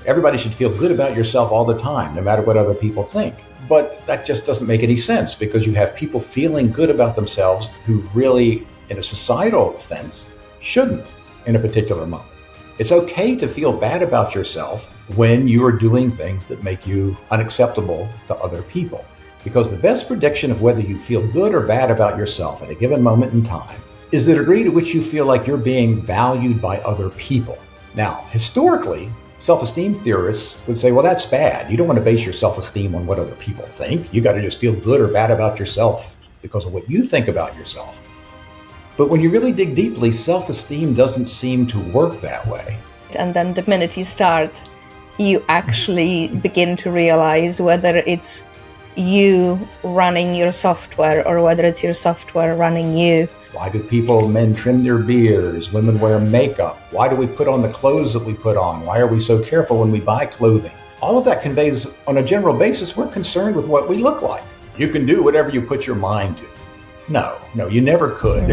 Everybody should feel good about yourself all the time, no matter what other people think. But that just doesn't make any sense because you have people feeling good about themselves who really, in a societal sense, shouldn't in a particular moment. It's okay to feel bad about yourself when you are doing things that make you unacceptable to other people. Because the best prediction of whether you feel good or bad about yourself at a given moment in time is the degree to which you feel like you're being valued by other people. Now, historically, self-esteem theorists would say, well, that's bad. You don't want to base your self-esteem on what other people think. You got to just feel good or bad about yourself because of what you think about yourself. But when you really dig deeply, self-esteem doesn't seem to work that way. And then the minute you start, you actually begin to realize whether it's you running your software or whether it's your software running you. Why do men trim their beards? Women wear makeup? Why do we put on the clothes that we put on? Why are we so careful when we buy clothing? All of that conveys, on a general basis, we're concerned with what we look like. You can do whatever you put your mind to. No, you never could.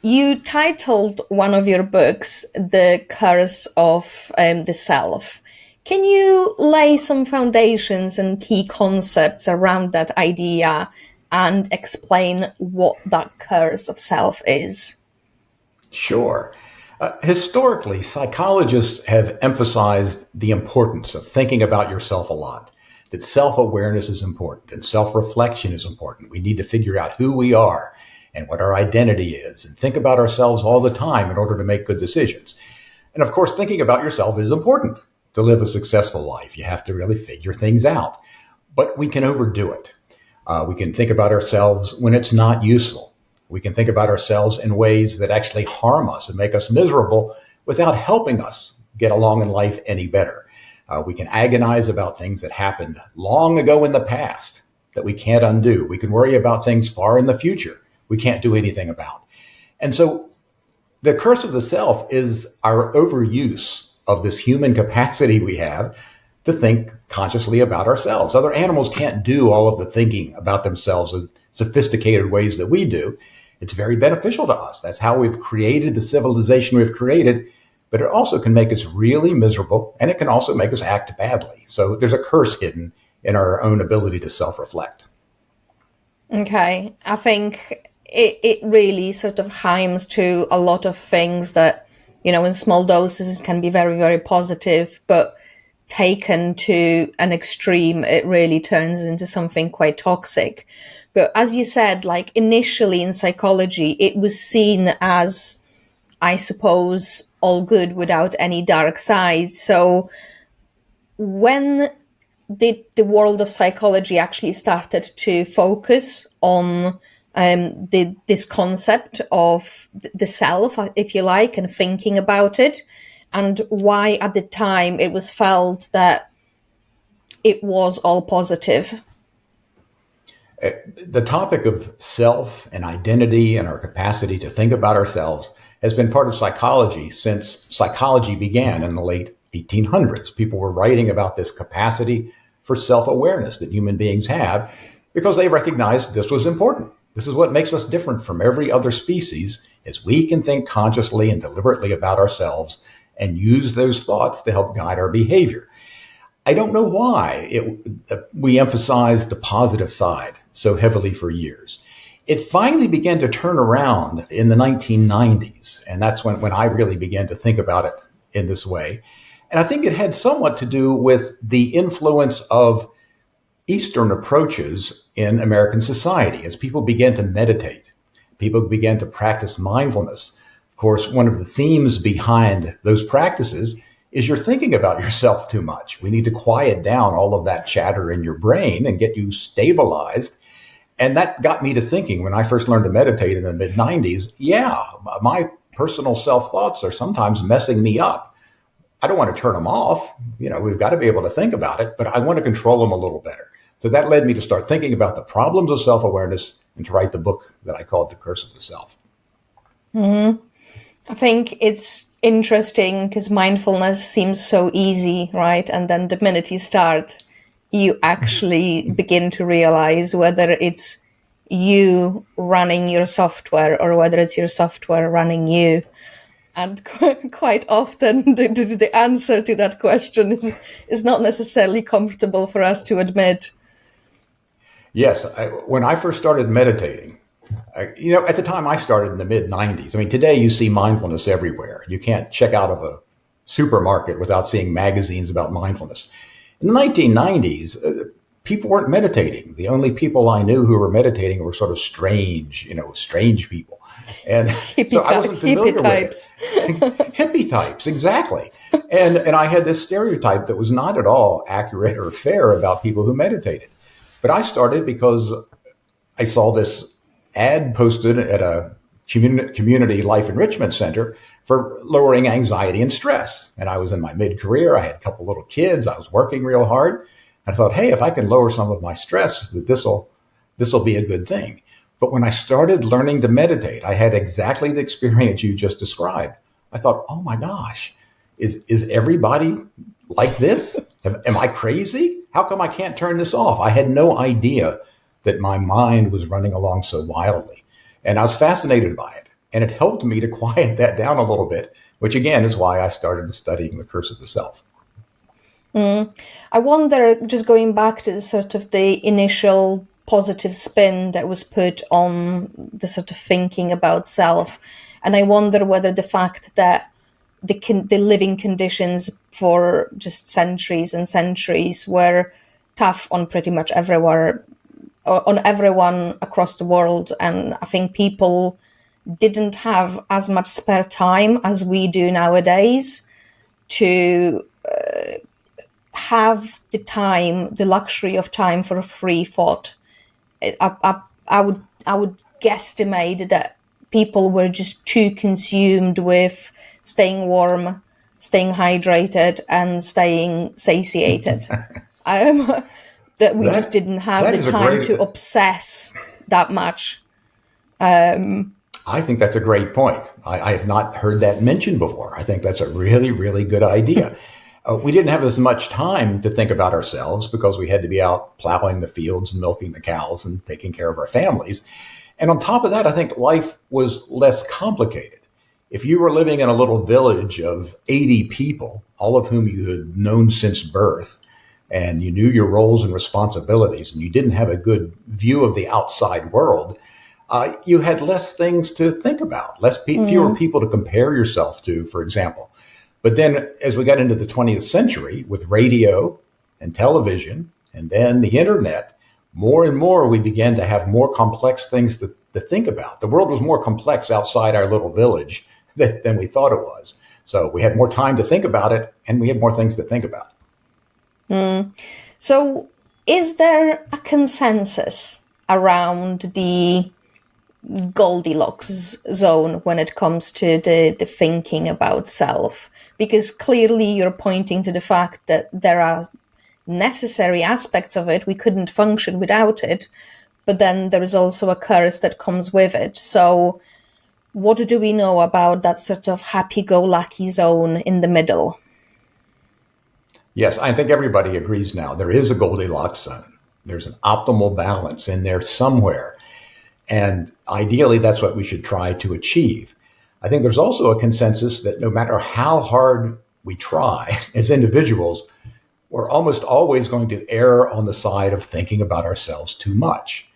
You titled one of your books, The Curse of the Self. Can you lay some foundations and key concepts around that idea and explain what that curse of self is? Sure. Historically, psychologists have emphasized the importance of thinking about yourself a lot, that self-awareness is important and self-reflection is important. We need to figure out who we are and what our identity is and think about ourselves all the time in order to make good decisions. And of course, thinking about yourself is important. To live a successful life, you have to really figure things out. But we can overdo it. We can think about ourselves when it's not useful. We can think about ourselves in ways that actually harm us and make us miserable without helping us get along in life any better. We can agonize about things that happened long ago in the past that we can't undo. We can worry about things far in the future we can't do anything about. And so the curse of the self is our overuse of this human capacity we have to think consciously about ourselves. Other animals can't do all of the thinking about themselves in sophisticated ways that we do. It's very beneficial to us. That's how we've created the civilization we've created, but it also can make us really miserable, and it can also make us act badly. So there's a curse hidden in our own ability to self-reflect. Okay. I think it really sort of harms to a lot of things that, in small doses can be very, very positive, but taken to an extreme, it really turns into something quite toxic. But as you said, like initially in psychology, it was seen as, I suppose, all good without any dark side. So when did the world of psychology actually started to focus on this concept of the self, if you like, and thinking about it, and why at the time it was felt that it was all positive? The topic of self and identity and our capacity to think about ourselves has been part of psychology since psychology began in the late 1800s. People were writing about this capacity for self-awareness that human beings have because they recognized this was important. This is what makes us different from every other species, is we can think consciously and deliberately about ourselves and use those thoughts to help guide our behavior. I don't know why we emphasized the positive side so heavily for years. It finally began to turn around in the 1990s, and that's when I really began to think about it in this way. And I think it had somewhat to do with the influence of Eastern approaches in American society. As people began to meditate, people began to practice mindfulness. Of course, one of the themes behind those practices is you're thinking about yourself too much. We need to quiet down all of that chatter in your brain and get you stabilized. And that got me to thinking when I first learned to meditate in the mid-90s, my personal self-thoughts are sometimes messing me up. I don't want to turn them off. We've got to be able to think about it, but I want to control them a little better. So that led me to start thinking about the problems of self-awareness and to write the book that I called The Curse of the Self. Mm-hmm. I think it's interesting because mindfulness seems so easy, right? And then the minute you start, you actually begin to realize whether it's you running your software or whether it's your software running you. And quite often the answer to that question is not necessarily comfortable for us to admit. Yes, when I first started meditating, at the time I started in the mid 90s. I mean, today you see mindfulness everywhere. You can't check out of a supermarket without seeing magazines about mindfulness. In the 1990s, people weren't meditating. The only people I knew who were meditating were sort of strange people. And so I wasn't familiar with types. it. Hippie types, exactly. And I had this stereotype that was not at all accurate or fair about people who meditated. But I started because I saw this ad posted at a community life enrichment center for lowering anxiety and stress. And I was in my mid-career. I had a couple little kids. I was working real hard. I thought, hey, if I can lower some of my stress, this'll be a good thing. But when I started learning to meditate, I had exactly the experience you just described. I thought, oh my gosh, is everybody like this? Am I crazy? How come I can't turn this off? I had no idea that my mind was running along so wildly. And I was fascinated by it. And it helped me to quiet that down a little bit, which again is why I started studying the curse of the self. I wonder, just going back to sort of the initial positive spin that was put on the sort of thinking about self, and I wonder whether the fact that the living conditions for just centuries and centuries were tough on pretty much everyone across the world, and I think people didn't have as much spare time as we do nowadays to have the luxury of time for a free thought. I would guesstimate that people were just too consumed with staying warm, staying hydrated, and staying satiated. That we just didn't have the time to obsess that much. I think that's a great point. I have not heard that mentioned before. I think that's a really, really good idea. We didn't have as much time to think about ourselves because we had to be out plowing the fields and milking the cows and taking care of our families. And on top of that, I think life was less complicated. If you were living in a little village of 80 people, all of whom you had known since birth, and you knew your roles and responsibilities, and you didn't have a good view of the outside world, you had less things to think about, fewer people to compare yourself to, for example. But then as we got into the 20th century with radio and television and then the internet, more and more we began to have more complex things to think about. The world was more complex outside our little village than we thought it was. So we had more time to think about it and we had more things to think about. So is there a consensus around the Goldilocks zone when it comes to the thinking about self? Because clearly you're pointing to the fact that there are necessary aspects of it. We couldn't function without it. But then there is also a curse that comes with it. So what do we know about that sort of happy-go-lucky zone in the middle? Yes, I think everybody agrees now. There is a Goldilocks zone. There's an optimal balance in there somewhere. And ideally, that's what we should try to achieve. I think there's also a consensus that no matter how hard we try as individuals, we're almost always going to err on the side of thinking about ourselves too much.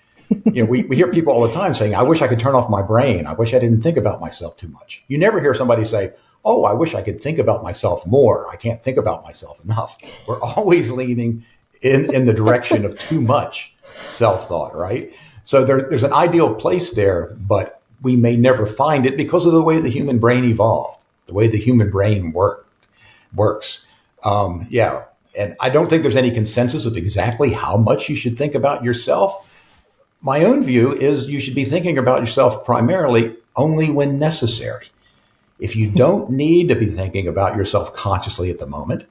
We hear people all the time saying, I wish I could turn off my brain. I wish I didn't think about myself too much. You never hear somebody say, oh, I wish I could think about myself more. I can't think about myself enough. We're always leaning in the direction of too much self-thought, right? So there's an ideal place there, but we may never find it because of the way the human brain evolved, the way the human brain works. And I don't think there's any consensus of exactly how much you should think about yourself. My own view is you should be thinking about yourself primarily only when necessary. If you don't need to be thinking about yourself consciously at the moment,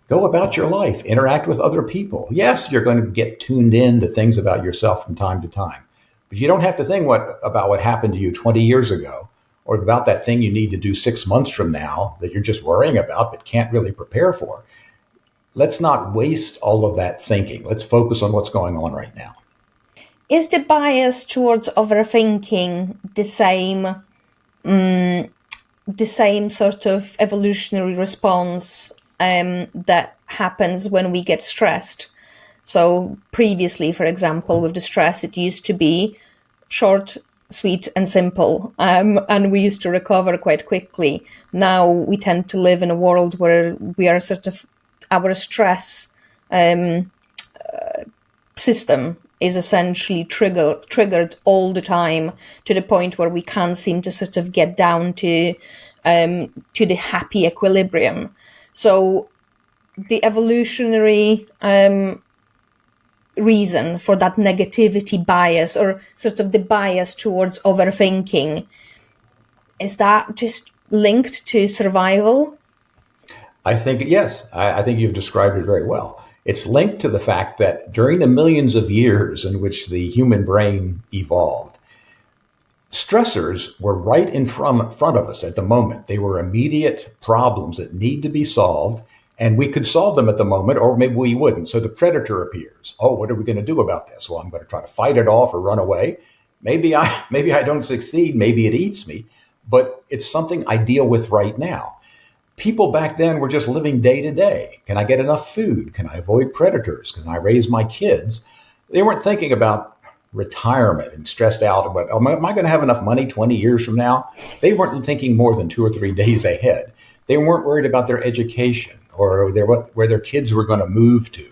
go about your life, interact with other people. Yes, you're going to get tuned in to things about yourself from time to time. But you don't have to think about what happened to you 20 years ago or about that thing you need to do 6 months from now that you're just worrying about but can't really prepare for. Let's not waste all of that thinking. Let's focus on what's going on right now. Is the bias towards overthinking the same the same sort of evolutionary response that happens when we get stressed. So previously, for example, with the stress, it used to be short, sweet, and simple, and we used to recover quite quickly. Now we tend to live in a world where we are sort of, our stress system is essentially triggered all the time, to the point where we can't seem to sort of get down to the happy equilibrium. So the evolutionary reason for that negativity bias, or sort of the bias towards overthinking, is that just linked to survival? I think, yes, I think you've described it very well. It's linked to the fact that during the millions of years in which the human brain evolved, stressors were right in front of us at the moment. They were immediate problems that need to be solved, and we could solve them at the moment, or maybe we wouldn't. So the predator appears. Oh, what are we going to do about this? Well, I'm going to try to fight it off or run away. Maybe I don't succeed. Maybe it eats me, but it's something I deal with right now. People back then were just living day to day. Can I get enough food? Can I avoid predators? Can I raise my kids? They weren't thinking about retirement and stressed out about, am I going to have enough money 20 years from now? They weren't thinking more than 2 or 3 days ahead. They weren't worried about their education or where their kids were going to move to.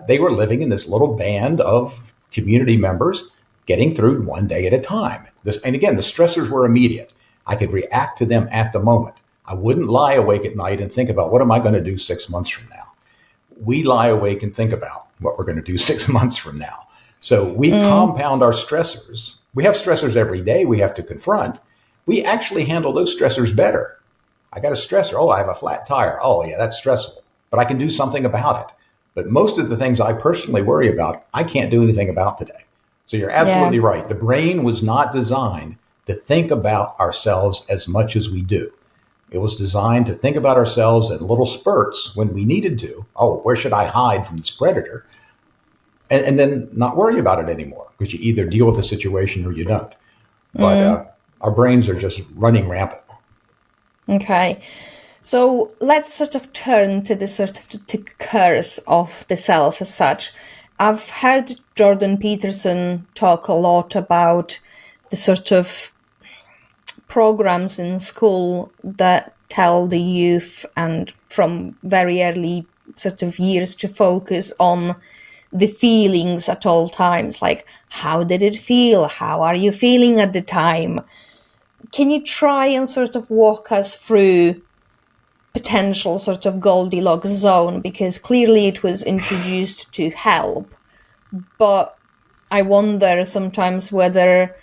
They were living in this little band of community members, getting through one day at a time. And again, the stressors were immediate. I could react to them at the moment. I wouldn't lie awake at night and think about, what am I going to do 6 months from now? We lie awake and think about what we're going to do 6 months from now. So we compound our stressors. We have stressors every day we have to confront. We actually handle those stressors better. I got a stressor. Oh, I have a flat tire. Oh, yeah, that's stressful. But I can do something about it. But most of the things I personally worry about, I can't do anything about today. So you're absolutely right. The brain was not designed to think about ourselves as much as we do. It was designed to think about ourselves in little spurts when we needed to. Oh, where should I hide from this predator? And then not worry about it anymore, because you either deal with the situation or you don't. But our brains are just running rampant. Okay. So let's sort of turn to the sort of the curse of the self as such. I've heard Jordan Peterson talk a lot about the sort of programs in school that tell the youth, and from very early sort of years, to focus on the feelings at all times. Like, how did it feel? How are you feeling at the time? Can you try and sort of walk us through potential sort of Goldilocks zone? Because clearly it was introduced to help, but I wonder sometimes whether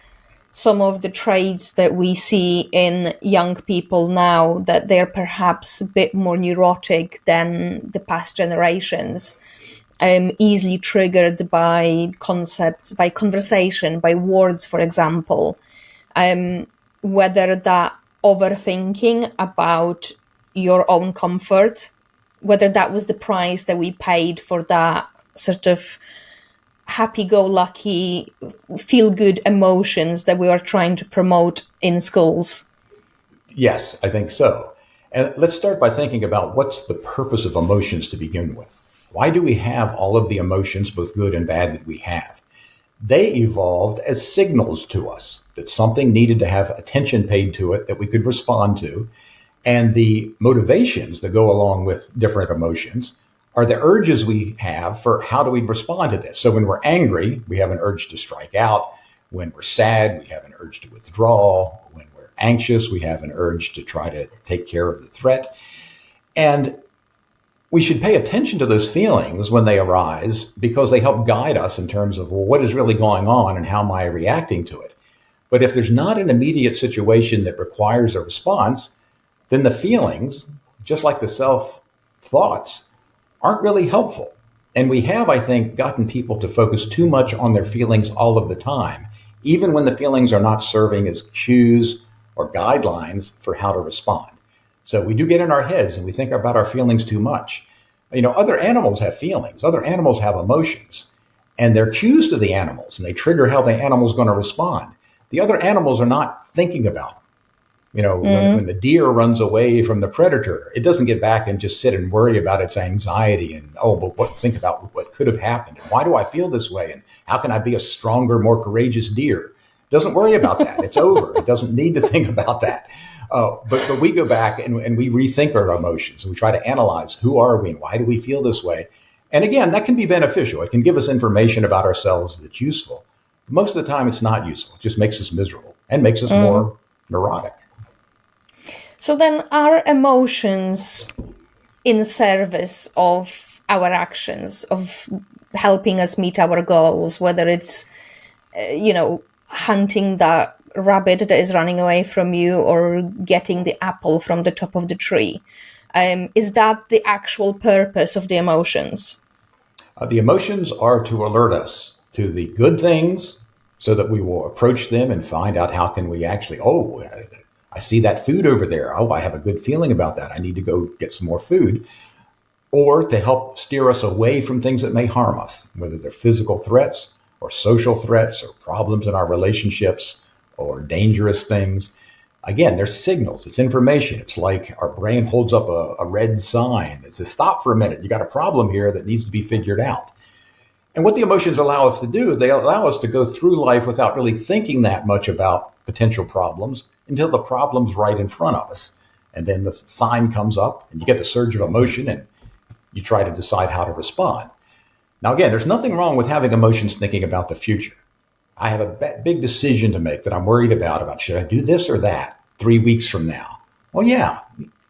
some of the traits that we see in young people now, that they're perhaps a bit more neurotic than the past generations, easily triggered by concepts, by conversation, by words, for example, whether that overthinking about your own comfort, whether that was the price that we paid for that sort of happy-go-lucky, feel-good emotions that we are trying to promote in schools. Yes, I think so. And let's start by thinking about what's the purpose of emotions to begin with. Why do we have all of the emotions, both good and bad, that we have? They evolved as signals to us that something needed to have attention paid to it, that we could respond to. And the motivations that go along with different emotions are the urges we have for how do we respond to this. So when we're angry, we have an urge to strike out. When we're sad, we have an urge to withdraw. When we're anxious, we have an urge to try to take care of the threat. And we should pay attention to those feelings when they arise, because they help guide us in terms of, well, what is really going on and how am I reacting to it? But if there's not an immediate situation that requires a response, then the feelings, just like the self-thoughts, aren't really helpful. And we have, I think, gotten people to focus too much on their feelings all of the time, even when the feelings are not serving as cues or guidelines for how to respond. So we do get in our heads and we think about our feelings too much. You know, other animals have feelings. Other animals have emotions. And they're cues to the animals, and they trigger how the animal's going to respond. The other animals are not thinking about them. When the deer runs away from the predator, it doesn't get back and just sit and worry about its anxiety and, think about what could have happened. And why do I feel this way? And how can I be a stronger, more courageous deer? It doesn't worry about that. It's over. It doesn't need to think about that. But we go back and we rethink our emotions. And we try to analyze who are we and why do we feel this way? And again, that can be beneficial. It can give us information about ourselves that's useful. Most of the time, it's not useful. It just makes us miserable and makes us more neurotic. So then are emotions in service of our actions, of helping us meet our goals, whether it's, hunting that rabbit that is running away from you or getting the apple from the top of the tree? Is that the actual purpose of the emotions? The emotions are to alert us to the good things so that we will approach them and find out how can we actually, I see that food over there. I have a good feeling about that. I need to go get some more food. Or to help steer us away from things that may harm us, whether they're physical threats or social threats or problems in our relationships or dangerous things. Again, they're signals. It's information. It's like our brain holds up a red sign that says, stop for a minute. You got a problem here that needs to be figured out. And what the emotions allow us to do is they allow us to go through life without really thinking that much about potential problems until the problem's right in front of us. And then the sign comes up and you get the surge of emotion and you try to decide how to respond. Now, again, there's nothing wrong with having emotions thinking about the future. I have a big decision to make that I'm worried about should I do this or that 3 weeks from now? Well, yeah,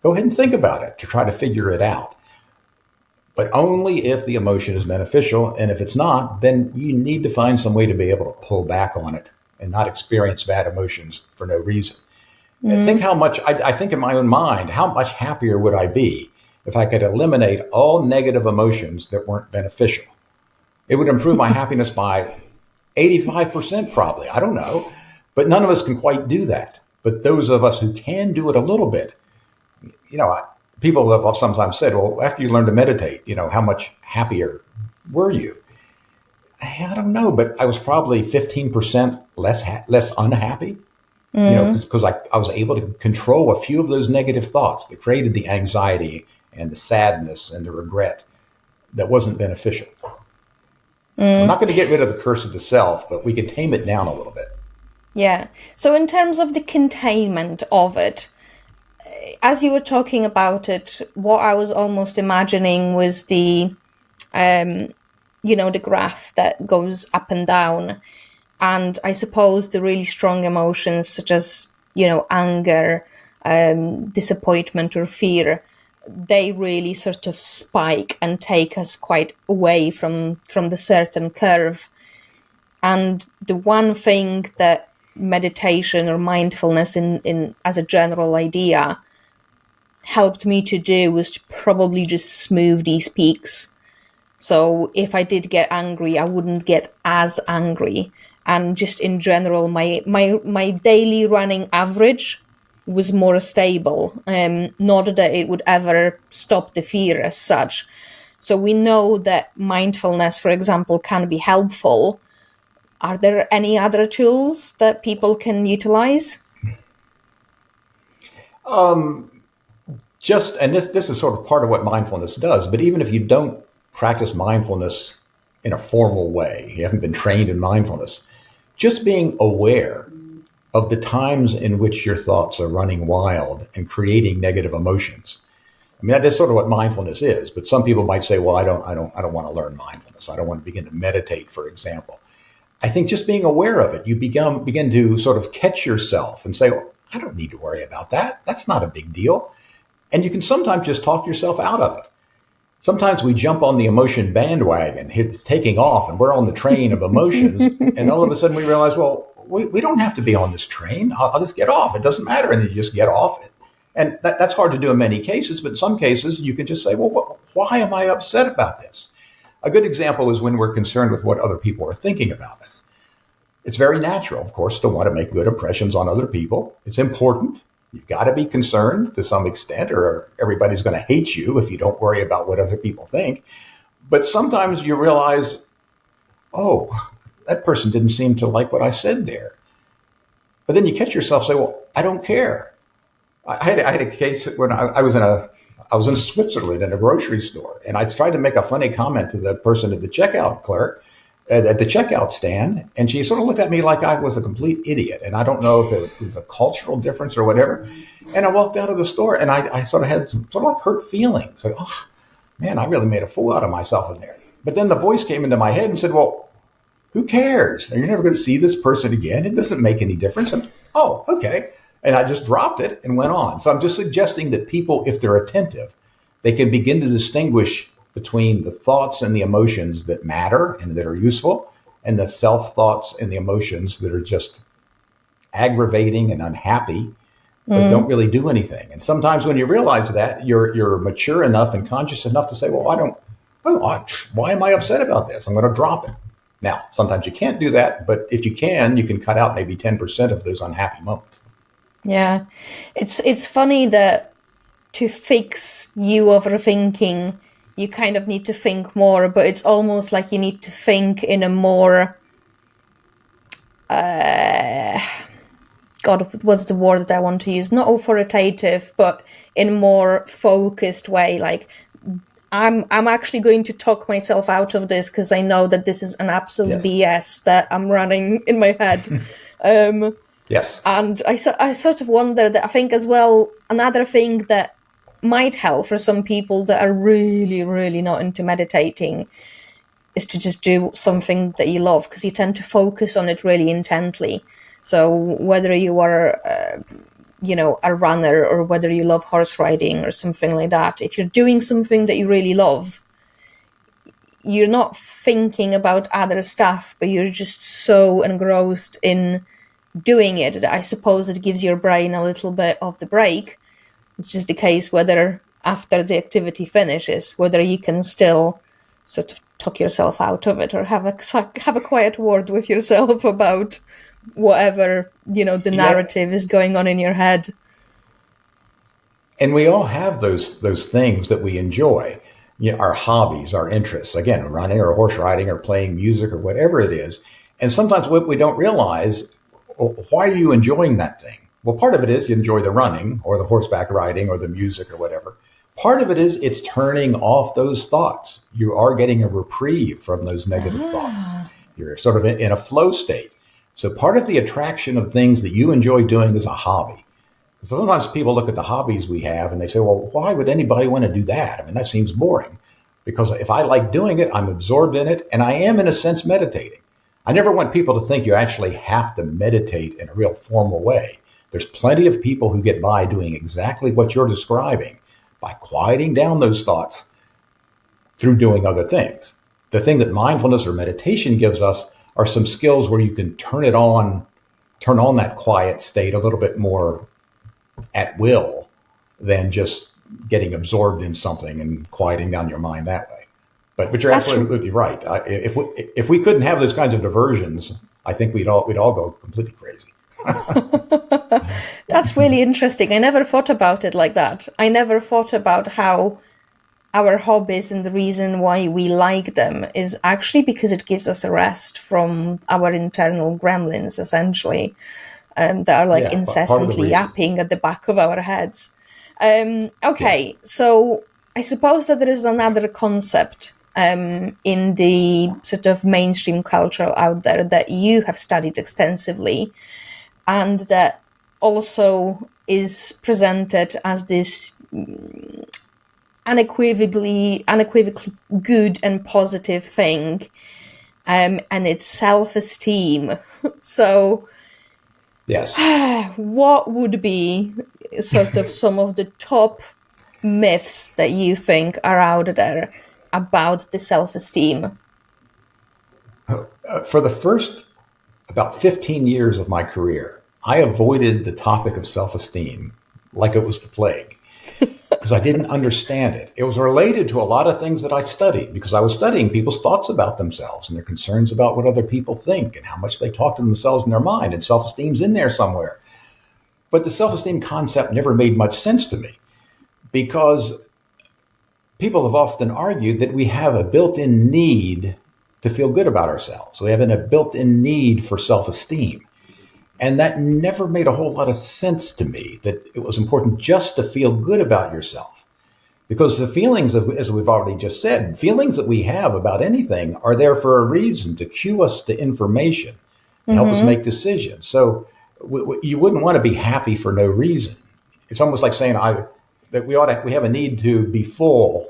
go ahead and think about it to try to figure it out. But only if the emotion is beneficial. And if it's not, then you need to find some way to be able to pull back on it and not experience bad emotions for no reason. And think how much, I think in my own mind, how much happier would I be if I could eliminate all negative emotions that weren't beneficial? It would improve my happiness by 85% probably. I don't know. But none of us can quite do that. But those of us who can do it a little bit, people have sometimes said, well, after you learn to meditate, how much happier were you? I don't know, but I was probably 15% less unhappy. Because I was able to control a few of those negative thoughts that created the anxiety and the sadness and the regret that wasn't beneficial. I'm not going to get rid of the curse of the self, but we can tame it down a little bit. Yeah. So in terms of the containment of it, as you were talking about it, what I was almost imagining was the graph that goes up and down. And I suppose the really strong emotions such as, anger, disappointment or fear, they really sort of spike and take us quite away from the certain curve. And the one thing that meditation or mindfulness in as a general idea helped me to do was to probably just smooth these peaks. So if I did get angry, I wouldn't get as angry. And just in general, my daily running average was more stable. Not that it would ever stop the fear as such. So we know that mindfulness, for example, can be helpful. Are there any other tools that people can utilize? And this is sort of part of what mindfulness does. But even if you don't practice mindfulness in a formal way, you haven't been trained in mindfulness, just being aware of the times in which your thoughts are running wild and creating negative emotions. I mean, that's sort of what mindfulness is. But some people might say, well, I don't want to learn mindfulness. I don't want to begin to meditate, for example. I think just being aware of it, you begin to sort of catch yourself and say, well, I don't need to worry about that. That's not a big deal. And you can sometimes just talk yourself out of it. Sometimes we jump on the emotion bandwagon, it's taking off, and we're on the train of emotions, and all of a sudden we realize, well, we don't have to be on this train. I'll just get off. It doesn't matter, and you just get off it. And that's hard to do in many cases, but in some cases you can just say, well, why am I upset about this? A good example is when we're concerned with what other people are thinking about us. It's very natural, of course, to want to make good impressions on other people. It's important. You've got to be concerned to some extent, or everybody's going to hate you if you don't worry about what other people think. But sometimes you realize, oh, that person didn't seem to like what I said there. But then you catch yourself say, well, I don't care. I had a case when I was in Switzerland in a grocery store, and I tried to make a funny comment to the person at the checkout clerk at the checkout stand, and she sort of looked at me like I was a complete idiot. And I don't know if it was a cultural difference or whatever. And I walked out of the store, and I sort of had some sort of like hurt feelings, like, oh man, I really made a fool out of myself in there. But then the voice came into my head and said, well, who cares? You're never going to see this person again. It doesn't make any difference. And, oh, okay. And I just dropped it and went on. So I'm just suggesting that people, if they're attentive, they can begin to distinguish between the thoughts and the emotions that matter and that are useful, and the self-thoughts and the emotions that are just aggravating and unhappy, but don't really do anything. And sometimes when you realize that, you're mature enough and conscious enough to say, well, why am I upset about this? I'm going to drop it. Now, sometimes you can't do that, but if you can cut out maybe 10% of those unhappy moments. Yeah. It's funny that to fix you overthinking, you kind of need to think more, but it's almost like you need to think in a more, God, what's the word that I want to use? Not authoritative, but in a more focused way. Like, I'm actually going to talk myself out of this because I know that this is an absolute BS that I'm running in my head. Yes. And I sort of wonder that I think as well, another thing that might help for some people that are really, really not into meditating is to just do something that you love, because you tend to focus on it really intently. So whether you are, a runner, or whether you love horse riding or something like that, if you're doing something that you really love, you're not thinking about other stuff, but you're just so engrossed in doing it that I suppose it gives your brain a little bit of the break. It's just the case whether after the activity finishes, whether you can still sort of talk yourself out of it, or have a quiet word with yourself about whatever, the narrative is going on in your head. And we all have those things that we enjoy, our hobbies, our interests, again, running or horse riding or playing music or whatever it is. And sometimes what we don't realize, why are you enjoying that thing? Well, part of it is you enjoy the running or the horseback riding or the music or whatever. Part of it is it's turning off those thoughts. You are getting a reprieve from those negative thoughts. You're sort of in a flow state. So part of the attraction of things that you enjoy doing is a hobby. Sometimes people look at the hobbies we have and they say, well, why would anybody want to do that? I mean, that seems boring. Because if I like doing it, I'm absorbed in it, and I am, in a sense, meditating. I never want people to think you actually have to meditate in a real formal way. There's plenty of people who get by doing exactly what you're describing, by quieting down those thoughts through doing other things. The thing that mindfulness or meditation gives us are some skills where you can turn on that quiet state a little bit more at will than just getting absorbed in something and quieting down your mind that way. But you're absolutely right. If we couldn't have those kinds of diversions, I think we'd all go completely crazy. That's really interesting. I never thought about it like that. I never thought about how our hobbies and the reason why we like them is actually because it gives us a rest from our internal gremlins, essentially, that are like incessantly yapping at the back of our heads. Okay, so I suppose that there is another concept in the sort of mainstream culture out there that you have studied extensively, and that also is presented as this unequivocally good and positive thing, and it's self-esteem. So, yes, what would be sort of some of the top myths that you think are out there about the self-esteem? For the first about 15 years of my career, I avoided the topic of self-esteem like it was the plague, because I didn't understand it. It was related to a lot of things that I studied, because I was studying people's thoughts about themselves and their concerns about what other people think and how much they talk to themselves in their mind, and self-esteem's in there somewhere. But the self-esteem concept never made much sense to me, because people have often argued that we have a built-in need to feel good about ourselves. So we have a built-in need for self-esteem. And that never made a whole lot of sense to me, that it was important just to feel good about yourself. Because the feelings, as we've already just said, feelings that we have about anything are there for a reason, to cue us to information, to help us make decisions. So you wouldn't want to be happy for no reason. It's almost like saying that we have a need to be full.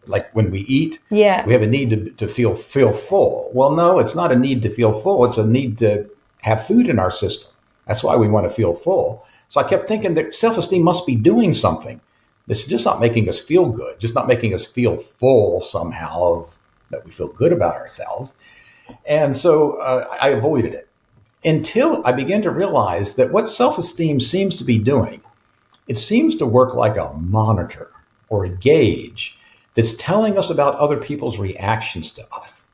Like when we eat, we have a need to feel full. Well, no, it's not a need to feel full. It's a need to have food in our system. That's why we want to feel full. So I kept thinking that self-esteem must be doing something. It's just not making us feel good, just not making us feel full somehow, that we feel good about ourselves. And so I avoided it until I began to realize that what self-esteem seems to be doing, it seems to work like a monitor or a gauge that's telling us about other people's reactions to us.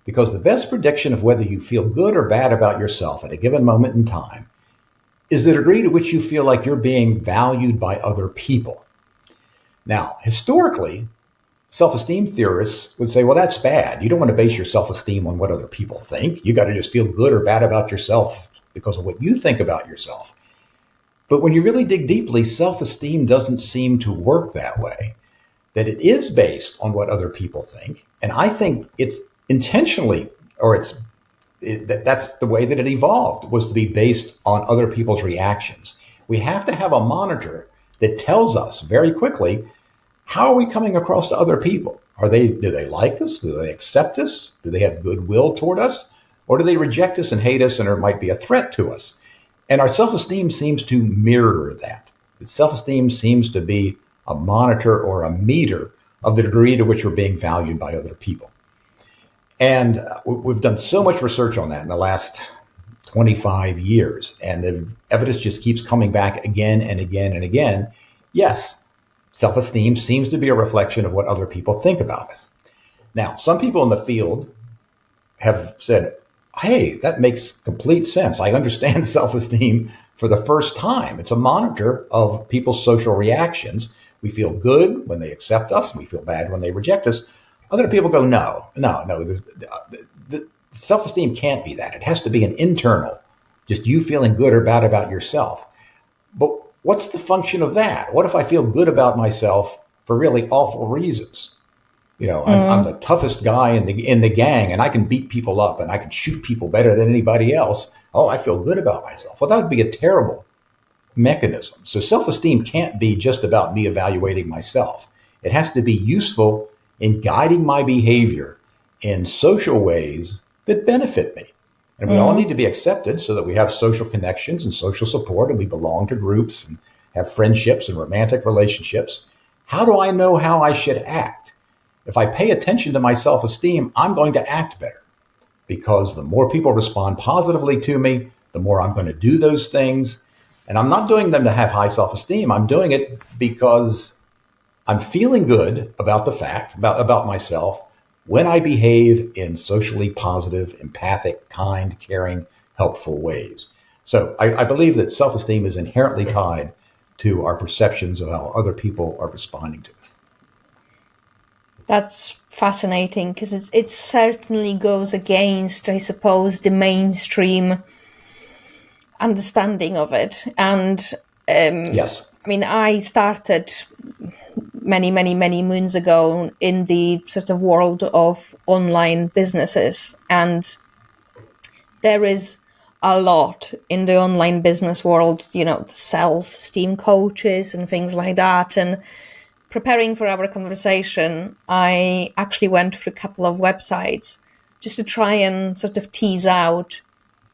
Because the best prediction of whether you feel good or bad about yourself at a given moment in time is the degree to which you feel like you're being valued by other people. Now, historically, self-esteem theorists would say, well, that's bad. You don't want to base your self-esteem on what other people think. You got to just feel good or bad about yourself because of what you think about yourself. But when you really dig deeply, self-esteem doesn't seem to work that way, that it is based on what other people think. And I think it's intentionally, or that's the way that it evolved, was to be based on other people's reactions. We have to have a monitor that tells us very quickly, how are we coming across to other people? Do they like us? Do they accept us? Do they have goodwill toward us? Or do they reject us and hate us and might be a threat to us? And our self-esteem seems to mirror that. Self-esteem seems to be a monitor or a meter of the degree to which we're being valued by other people. And we've done so much research on that in the last 25 years, and the evidence just keeps coming back again and again and again. Yes, self-esteem seems to be a reflection of what other people think about us. Now, some people in the field have said, hey, that makes complete sense. I understand self-esteem for the first time. It's a monitor of people's social reactions. We feel good when they accept us. We feel bad when they reject us. Other people go, no. The self-esteem can't be that. It has to be an internal, just you feeling good or bad about yourself. But what's the function of that? What if I feel good about myself for really awful reasons? I'm the toughest guy in the gang, and I can beat people up, and I can shoot people better than anybody else. Oh, I feel good about myself. Well, that would be a terrible mechanism. So self-esteem can't be just about me evaluating myself. It has to be useful in guiding my behavior in social ways that benefit me. And we all need to be accepted so that we have social connections and social support, and we belong to groups and have friendships and romantic relationships. How do I know how I should act? If I pay attention to my self-esteem, I'm going to act better, because the more people respond positively to me, the more I'm going to do those things. And I'm not doing them to have high self-esteem. I'm doing it because I'm feeling good about the fact, about myself, when I behave in socially positive, empathic, kind, caring, helpful ways. So I believe that self-esteem is inherently tied to our perceptions of how other people are responding to us. That's fascinating, because it certainly goes against, I suppose, the mainstream understanding of it. And yes, I mean, I started many moons ago in the sort of world of online businesses, and there is a lot in the online business world, self-esteem coaches and things like that. And preparing for our conversation, I actually went through a couple of websites just to try and sort of tease out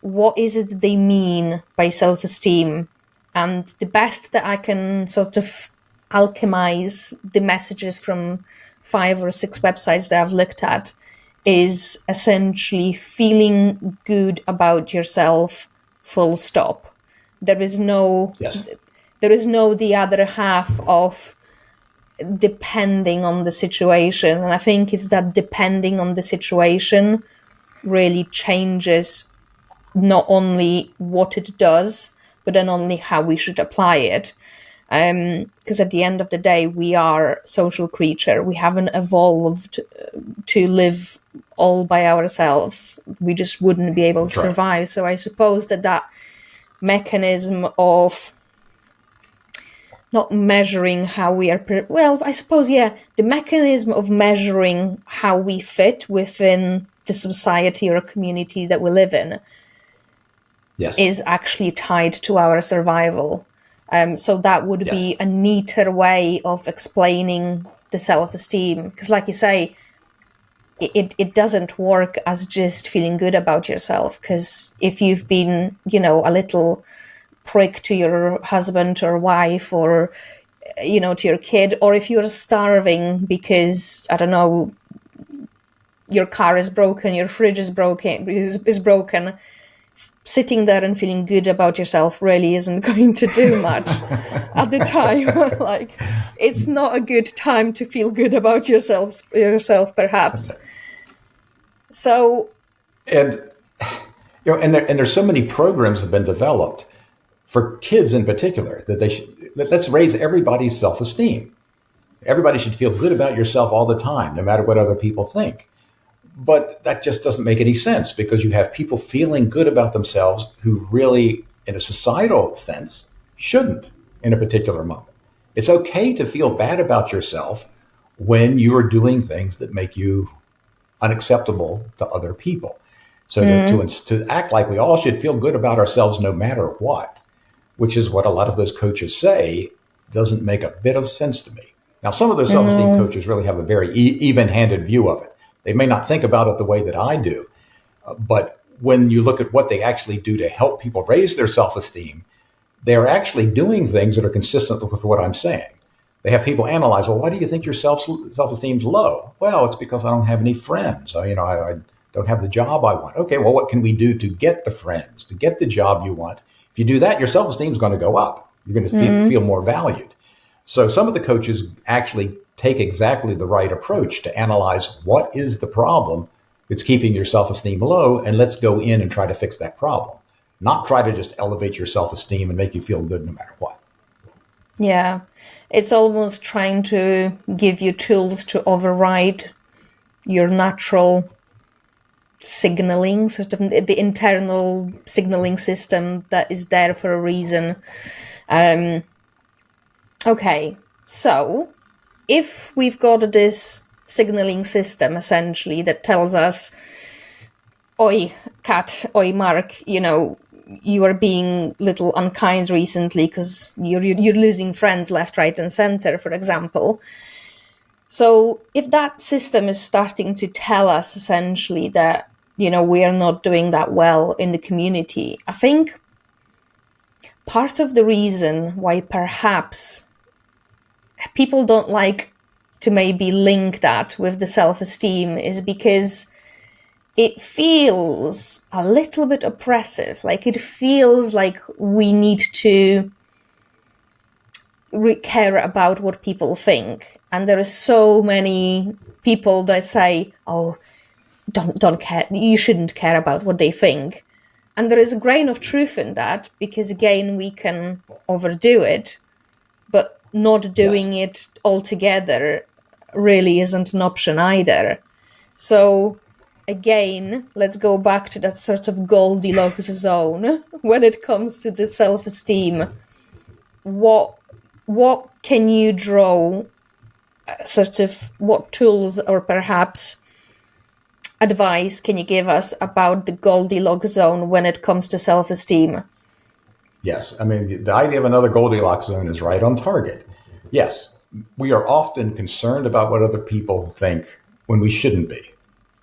what is it they mean by self-esteem. And the best that I can sort of alchemize the messages from 5 or 6 websites that I've looked at is essentially feeling good about yourself, full stop. There is no the other half of depending on the situation. And I think it's that depending on the situation really changes not only what it does, but then only how we should apply it. Because at the end of the day, we are social creature. We haven't evolved to live all by ourselves. We just wouldn't be able to survive. So I suppose that mechanism of not measuring how we are, I suppose, the mechanism of measuring how we fit within the society or community that we live in is actually tied to our survival. So that would be a neater way of explaining the self-esteem. Because like you say, it doesn't work as just feeling good about yourself. Because if you've been, a little prick to your husband or wife or, to your kid, or if you're starving because, I don't know, your car is broken, your fridge is broken, sitting there and feeling good about yourself really isn't going to do much at the time. Like, it's not a good time to feel good about yourself perhaps. So, and there's so many programs have been developed for kids in particular that let's raise everybody's self-esteem. Everybody should feel good about yourself all the time, no matter what other people think. But that just doesn't make any sense, because you have people feeling good about themselves who really, in a societal sense, shouldn't in a particular moment. It's okay to feel bad about yourself when you are doing things that make you unacceptable to other people. So to act like we all should feel good about ourselves no matter what, which is what a lot of those coaches say, doesn't make a bit of sense to me. Now, some of those self-esteem coaches really have a very even-handed view of it. They may not think about it the way that I do, but when you look at what they actually do to help people raise their self-esteem, they're actually doing things that are consistent with what I'm saying. They have people analyze, well, why do you think your self-esteem's low? Well, it's because I don't have any friends. I don't have the job I want. Okay, well, what can we do to get the friends, to get the job you want? If you do that, your self-esteem is going to go up. You're going to feel more valued. So some of the coaches actually take exactly the right approach to analyze what is the problem that's keeping your self-esteem low, and let's go in and try to fix that problem. Not try to just elevate your self-esteem and make you feel good no matter what. Yeah, it's almost trying to give you tools to override your natural signaling, sort of the internal signaling system that is there for a reason. Okay, so if we've got this signaling system essentially that tells us, oi, Kat, oi, Mark, you are being a little unkind recently because you're losing friends left, right, and center, for example. So if that system is starting to tell us essentially that, we are not doing that well in the community, I think part of the reason why perhaps people don't like to maybe link that with the self-esteem is because it feels a little bit oppressive. Like, it feels like we need to care about what people think. And there are so many people that say, oh, don't care. You shouldn't care about what they think. And there is a grain of truth in that, because again, we can overdo it, but not doing it altogether really isn't an option either. So again, let's go back to that sort of Goldilocks zone when it comes to the self-esteem. What can you draw, sort of what tools or perhaps advice can you give us about the Goldilocks zone when it comes to self-esteem? Yes, I mean, the idea of another Goldilocks zone is right on target. Yes, we are often concerned about what other people think when we shouldn't be,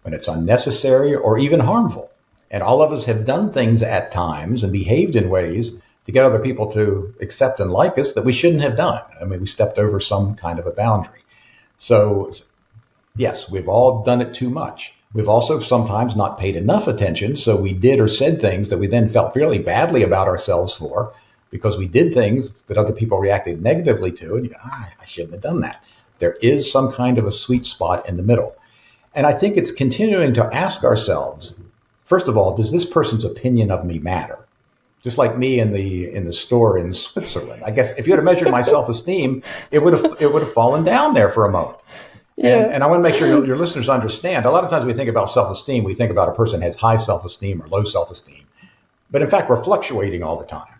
when it's unnecessary or even harmful. And all of us have done things at times and behaved in ways to get other people to accept and like us that we shouldn't have done. I mean, we stepped over some kind of a boundary. So yes, we've all done it too much. We've also sometimes not paid enough attention, so we did or said things that we then felt fairly badly about ourselves for, because we did things that other people reacted negatively to, and you go, I shouldn't have done that. There is some kind of a sweet spot in the middle. And I think it's continuing to ask ourselves, first of all, does this person's opinion of me matter? Just like me in the store in Switzerland. I guess if you had measured my self-esteem, it would have fallen down there for a moment. Yeah. And I want to make sure your listeners understand, a lot of times we think about self-esteem, we think about a person has high self-esteem or low self-esteem. But in fact, we're fluctuating all the time.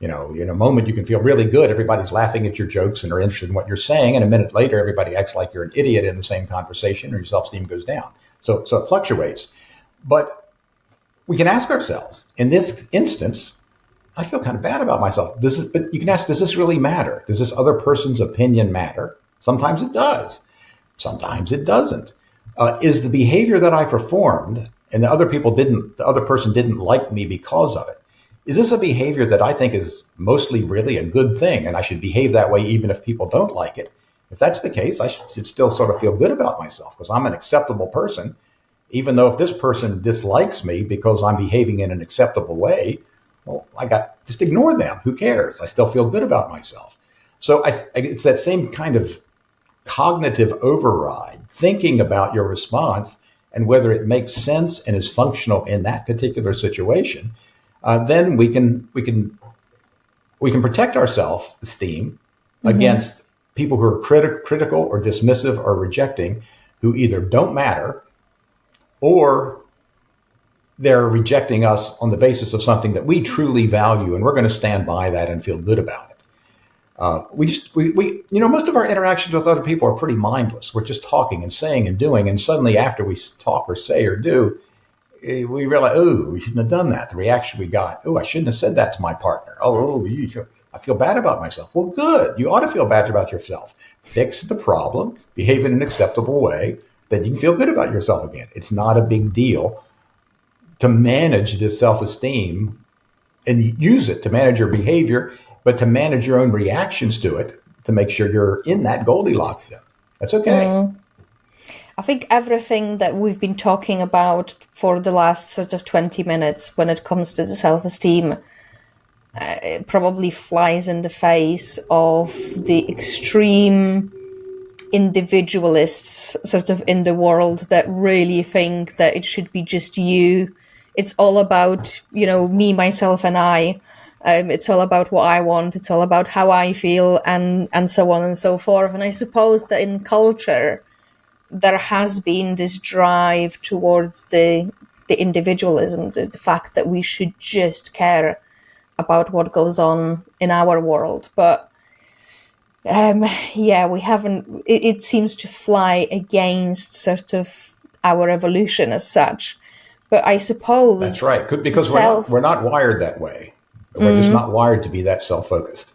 In a moment you can feel really good. Everybody's laughing at your jokes and are interested in what you're saying. And a minute later, everybody acts like you're an idiot in the same conversation, or your self-esteem goes down. So it fluctuates. But we can ask ourselves, in this instance, I feel kind of bad about myself. But you can ask, does this really matter? Does this other person's opinion matter? Sometimes it does. Sometimes it doesn't. Is the behavior that I performed and the other person didn't like me because of it, is this a behavior that I think is mostly really a good thing and I should behave that way even if people don't like it? If that's the case, I should still sort of feel good about myself because I'm an acceptable person, even though if this person dislikes me because I'm behaving in an acceptable way, well, just ignore them. Who cares? I still feel good about myself. So it's that same kind of cognitive override, thinking about your response and whether it makes sense and is functional in that particular situation. Then we can protect our self-esteem against people who are critical or dismissive or rejecting, who either don't matter or they're rejecting us on the basis of something that we truly value, and we're going to stand by that and feel good about it. Most of our interactions with other people are pretty mindless. We're just talking and saying and doing, and suddenly after we talk or say or do, we realize, oh, we shouldn't have done that. The reaction we got, oh, I shouldn't have said that to my partner. I feel bad about myself. Well, good. You ought to feel bad about yourself. Fix the problem, behave in an acceptable way, then you can feel good about yourself again. It's not a big deal to manage this self-esteem and use it to manage your behavior, but to manage your own reactions to it to make sure you're in that Goldilocks zone. That's okay. I think everything that we've been talking about for the last sort of 20 minutes when it comes to the self-esteem probably flies in the face of the extreme individualists sort of in the world that really think that it should be just you. It's all about, me, myself, and I. It's all about what I want. It's all about how I feel, and so on and so forth. And I suppose that in culture, there has been this drive towards the individualism, the fact that we should just care about what goes on in our world. But we haven't. It seems to fly against sort of our evolution as such. But I suppose that's right, because we're not wired that way. We're just not wired to be that self-focused.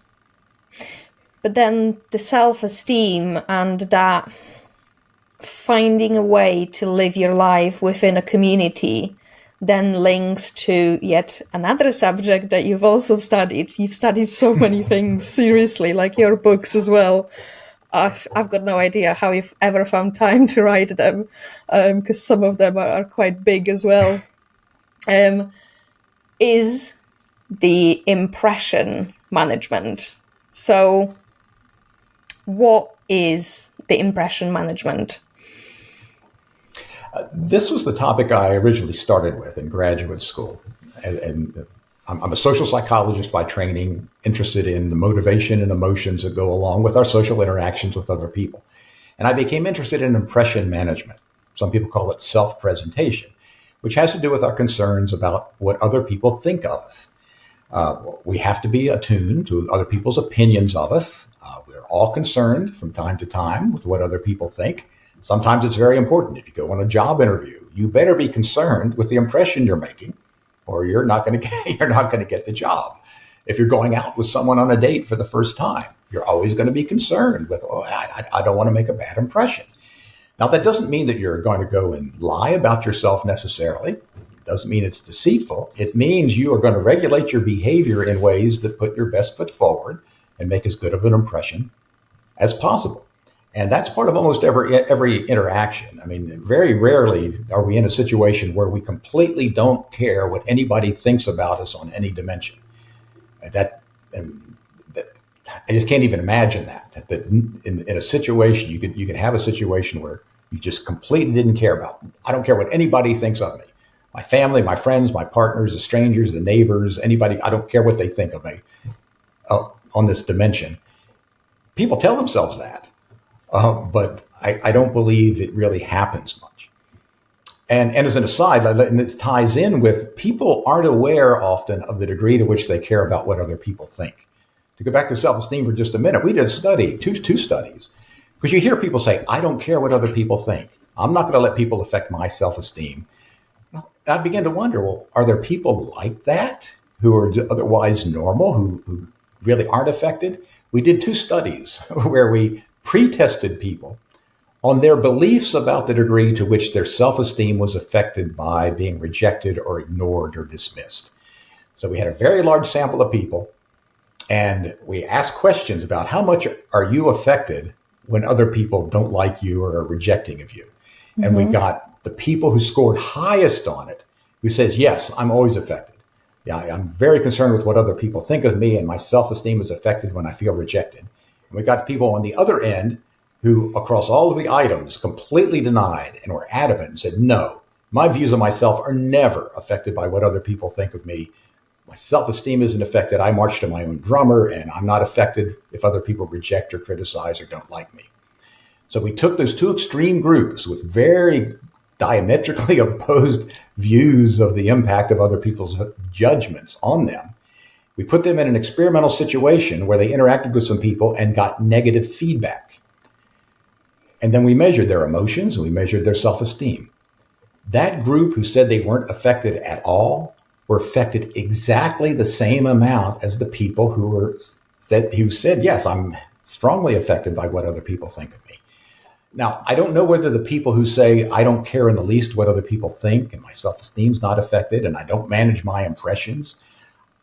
But then the self-esteem and that finding a way to live your life within a community then links to yet another subject that you've also studied. You've studied so many things, seriously, like your books as well. I've got no idea how you've ever found time to write them, because some of them are quite big as well. Is the impression management. So what is the impression management? This was the topic I originally started with in graduate school. And I'm a social psychologist by training, interested in the motivation and emotions that go along with our social interactions with other people. And I became interested in impression management. Some people call it self-presentation, which has to do with our concerns about what other people think of us. We have to be attuned to other people's opinions of us. We're all concerned from time to time with what other people think. Sometimes it's very important. If you go on a job interview, you better be concerned with the impression you're making, or you're not going to get the job. If you're going out with someone on a date for the first time, you're always going to be concerned with, I don't want to make a bad impression. Now, that doesn't mean that you're going to go and lie about yourself necessarily. It doesn't mean it's deceitful. It means you are going to regulate your behavior in ways that put your best foot forward and make as good of an impression as possible. And that's part of almost every interaction. I mean, very rarely are we in a situation where we completely don't care what anybody thinks about us on any dimension. I just can't even imagine that in a situation, you could have a situation where you just completely didn't care about. I don't care what anybody thinks of me. My family, my friends, my partners, the strangers, the neighbors, anybody, I don't care what they think of me on this dimension. People tell themselves that. But I don't believe it really happens much. And as an aside, and this ties in with, people aren't aware often of the degree to which they care about what other people think. To go back to self-esteem for just a minute, we did a study, two studies, because you hear people say, I don't care what other people think. I'm not going to let people affect my self-esteem. I began to wonder, well, are there people like that who are otherwise normal, who really aren't affected? We did two studies where we pre-tested people on their beliefs about the degree to which their self-esteem was affected by being rejected or ignored or dismissed. So we had a very large sample of people, and we asked questions about how much are you affected when other people don't like you or are rejecting of you. Mm-hmm. And we got the people who scored highest on it, who says, yes, I'm always affected. Yeah, I'm very concerned with what other people think of me, and my self-esteem is affected when I feel rejected. And we got people on the other end who, across all of the items, completely denied and were adamant and said, no, my views of myself are never affected by what other people think of me. My self-esteem isn't affected. I march to my own drummer, and I'm not affected if other people reject or criticize or don't like me. So we took those two extreme groups with very diametrically opposed views of the impact of other people's judgments on them. We put them in an experimental situation where they interacted with some people and got negative feedback. And then we measured their emotions and we measured their self-esteem. That group who said they weren't affected at all were affected exactly the same amount as the people who said, yes, I'm strongly affected by what other people think of me. Now, I don't know whether the people who say, I don't care in the least what other people think and my self-esteem's not affected and I don't manage my impressions,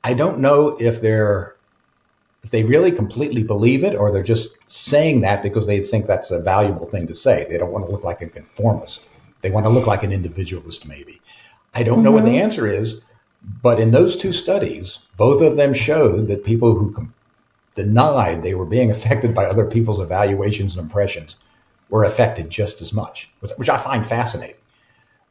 I don't know if they really completely believe it, or they're just saying that because they think that's a valuable thing to say. They don't want to look like a conformist. They want to look like an individualist, maybe. I don't know what the answer is, but in those two studies, both of them showed that people who denied they were being affected by other people's evaluations and impressions were affected just as much, which I find fascinating.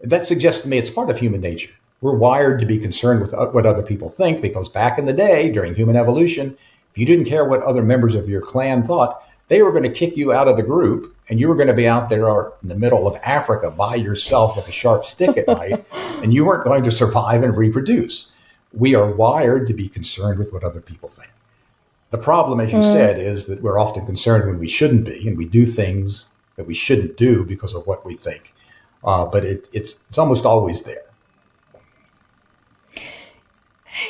That suggests to me it's part of human nature. We're wired to be concerned with what other people think, because back in the day, during human evolution, if you didn't care what other members of your clan thought, they were going to kick you out of the group, and you were going to be out there in the middle of Africa by yourself with a sharp stick at night, and you weren't going to survive and reproduce. We are wired to be concerned with what other people think. The problem, as you said, is that we're often concerned when we shouldn't be, and we do things that we shouldn't do because of what we think. But it's almost always there.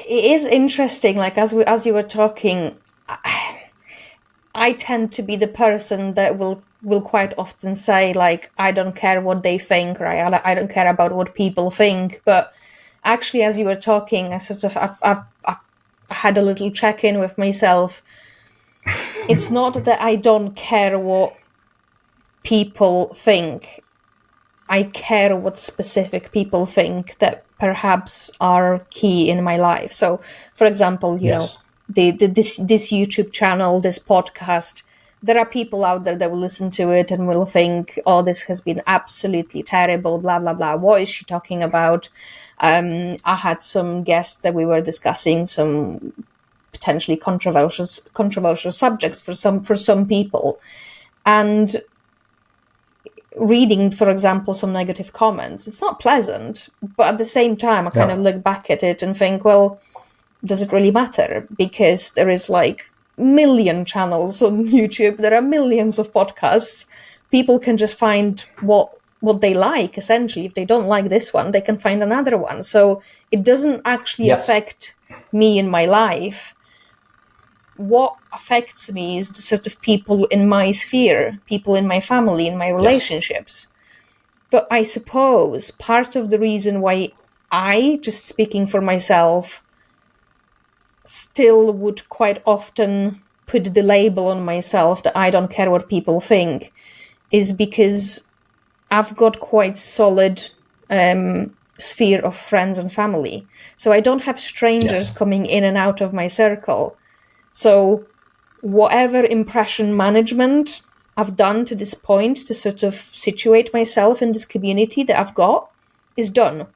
It is interesting, like as you were talking, I tend to be the person that will quite often say, like, I don't care what they think, or I don't care about what people think. But actually, as you were talking, I've had a little check-in with myself. It's not that I don't care what people think. I care what specific people think that perhaps are key in my life. So, for example, you know, this YouTube channel, this podcast, there are people out there that will listen to it and will think, oh, this has been absolutely terrible, blah, blah, blah. What is she talking about? I had some guests that we were discussing some potentially controversial subjects for some people. And reading, for example, some negative comments, it's not pleasant, but at the same time, I kind of look back at it and think, well, does it really matter? Because there is like million channels on YouTube, there are millions of podcasts. People can just find what they like, essentially. If they don't like this one, they can find another one. So it doesn't actually affect me in my life. What affects me is the sort of people in my sphere, people in my family, in my relationships. But I suppose part of the reason why I, just speaking for myself, still would quite often put the label on myself that I don't care what people think is because I've got quite solid sphere of friends and family. So I don't have strangers coming in and out of my circle. So whatever impression management I've done to this point to sort of situate myself in this community that I've got is done.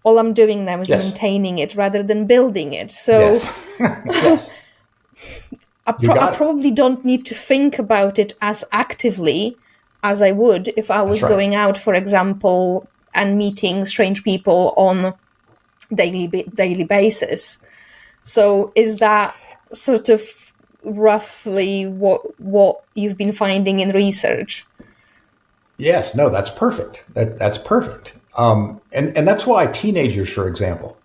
All I'm doing now is maintaining it rather than building it. So I probably don't need to think about it as actively as I would if I was going out, for example, and meeting strange people on daily basis. So is that sort of roughly what you've been finding in research? Yes, no, that's perfect. That's perfect. And that's why teenagers, for example,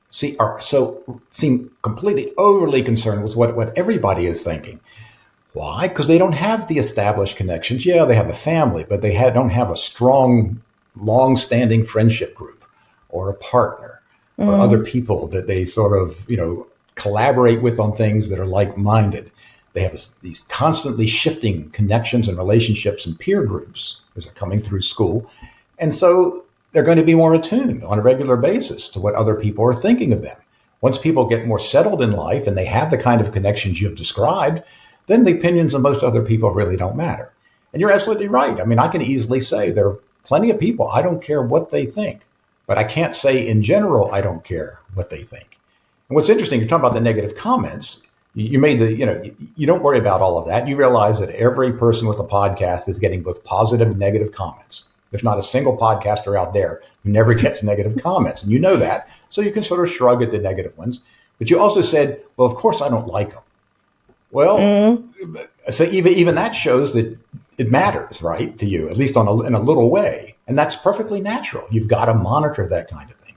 seem completely overly concerned with what everybody is thinking. Why? Because they don't have the established connections. Yeah, they have a family, but they don't have a strong, long-standing friendship group or a partner or other people that they sort of, collaborate with on things that are like-minded. They have these constantly shifting connections and relationships and peer groups as they're coming through school. And so they're going to be more attuned on a regular basis to what other people are thinking of them. Once people get more settled in life and they have the kind of connections you've described, then the opinions of most other people really don't matter. And you're absolutely right. I mean, I can easily say there are plenty of people, I don't care what they think, but I can't say in general, I don't care what they think. And what's interesting, you're talking about the negative comments. You made you don't worry about all of that. You realize that every person with a podcast is getting both positive and negative comments. There's not a single podcaster out there who never gets negative comments. And you know that. So you can sort of shrug at the negative ones. But you also said, well, of course, I don't like them. Well, so even that shows that it matters, right, to you, at least in a little way. And that's perfectly natural. You've got to monitor that kind of thing.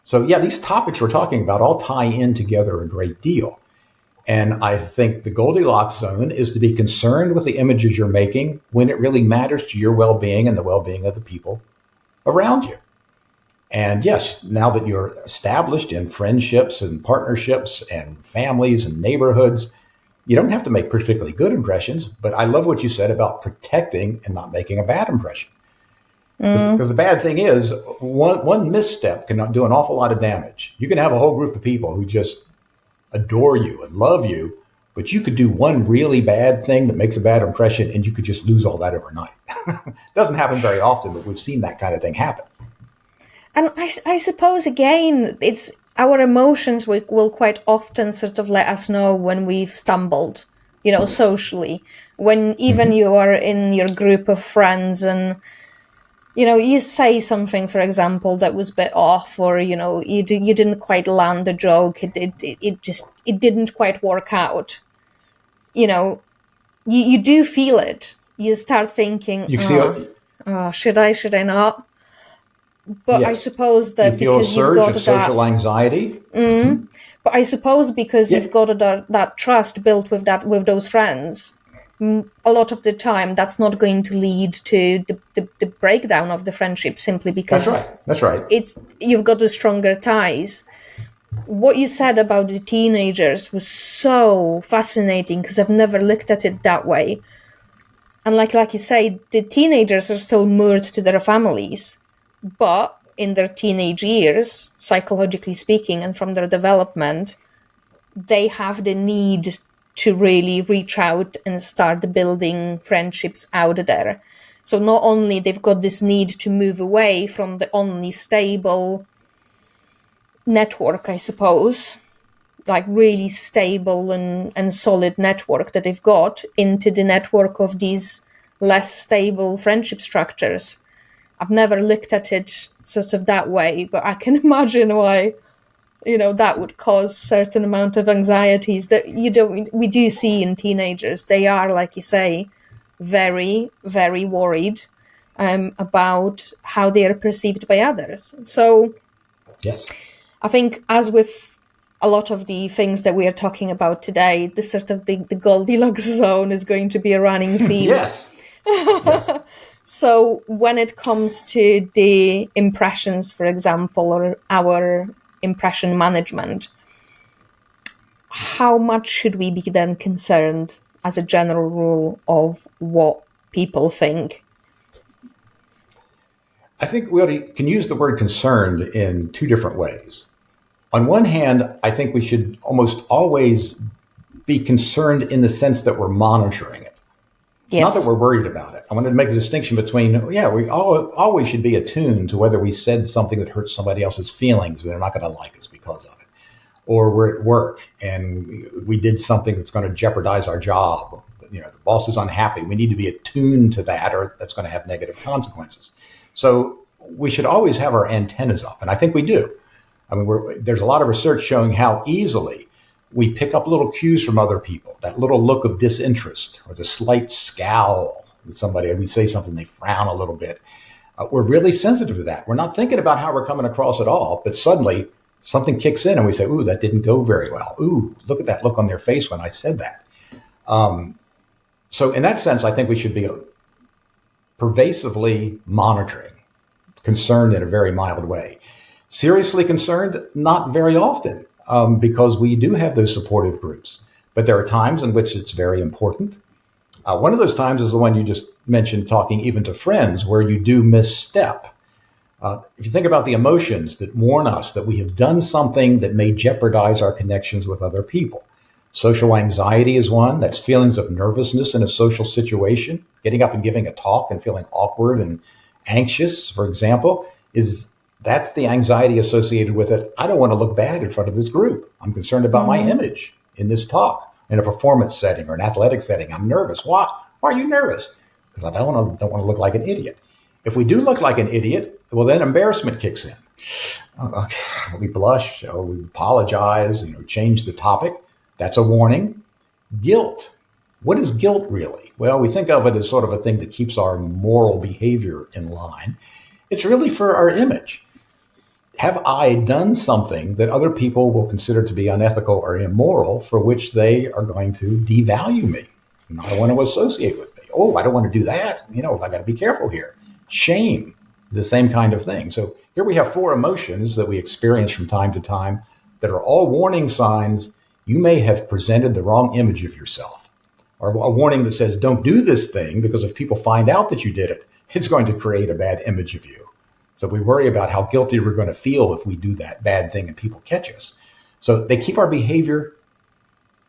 So, yeah, these topics we're talking about all tie in together a great deal. And I think the Goldilocks zone is to be concerned with the images you're making when it really matters to your well-being and the well-being of the people around you. And yes, now that you're established in friendships and partnerships and families and neighborhoods, you don't have to make particularly good impressions, but I love what you said about protecting and not making a bad impression. Because the bad thing is, one misstep can do an awful lot of damage. You can have a whole group of people who just adore you and love you, but you could do one really bad thing that makes a bad impression and you could just lose all that overnight. Doesn't happen very often, but we've seen that kind of thing happen. And I suppose, again, it's our emotions will quite often sort of let us know when we've stumbled, socially. When even you are in your group of friends and, you say something, for example, that was a bit off, or, you didn't quite land a joke. It didn't quite work out. You do feel it. You start thinking, should I not? But yes. I suppose that you feel because a surge you've got of social anxiety. But I suppose because you've got that trust built with those friends, a lot of the time that's not going to lead to the breakdown of the friendship simply because that's right. You've got the stronger ties. What you said about the teenagers was so fascinating because I've never looked at it that way. And like you say, the teenagers are still moored to their families. But in their teenage years, psychologically speaking, and from their development, they have the need to really reach out and start building friendships out there. So not only they've got this need to move away from the only stable network, I suppose, like really stable and solid network that they've got, into the network of these less stable friendship structures. I've never looked at it sort of that way, but I can imagine why, that would cause certain amount of anxieties that we do see in teenagers. They are, like you say, very, very worried about how they are perceived by others. So yes, I think as with a lot of the things that we are talking about today, the sort of the Goldilocks zone is going to be a running theme. Yes. Yes. So when it comes to the impressions, for example, or our impression management, how much should we be then concerned as a general rule of what people think? I think we can use the word concerned in two different ways. On one hand, I think we should almost always be concerned in the sense that we're monitoring it. It's not that we're worried about it. I wanted to make a distinction between, we always should be attuned to whether we said something that hurts somebody else's feelings and they're not going to like us because of it. Or we're at work and we did something that's going to jeopardize our job. The boss is unhappy. We need to be attuned to that or that's going to have negative consequences. So we should always have our antennas up, and I think we do. I mean, there's a lot of research showing how easily we pick up little cues from other people, that little look of disinterest or the slight scowl with somebody. We say something, they frown a little bit. We're really sensitive to that. We're not thinking about how we're coming across at all, but suddenly something kicks in and we say, ooh, that didn't go very well. Ooh, look at that look on their face when I said that. So in that sense, I think we should be pervasively monitoring, concerned in a very mild way. Seriously concerned, not very often, because we do have those supportive groups. But there are times in which it's very important. One of those times is the one you just mentioned, talking even to friends, where you do misstep. If you think about the emotions that warn us that we have done something that may jeopardize our connections with other people. Social anxiety is one. That's feelings of nervousness in a social situation. Getting up and giving a talk and feeling awkward and anxious, for example, that's the anxiety associated with it. I don't want to look bad in front of this group. I'm concerned about my image in this talk, in a performance setting or an athletic setting. I'm nervous. Why are you nervous? Because I don't want to look like an idiot. If we do look like an idiot, well, then embarrassment kicks in. We blush, or we apologize, change the topic. That's a warning. Guilt. What is guilt really? Well, we think of it as sort of a thing that keeps our moral behavior in line. It's really for our image. Have I done something that other people will consider to be unethical or immoral, for which they are going to devalue me, not want to associate with me? Oh, I don't want to do that. I got to be careful here. Shame is the same kind of thing. So here we have 4 emotions that we experience from time to time that are all warning signs you may have presented the wrong image of yourself, or a warning that says, don't do this thing, because if people find out that you did it, it's going to create a bad image of you. So we worry about how guilty we're going to feel if we do that bad thing and people catch us. So they keep our behavior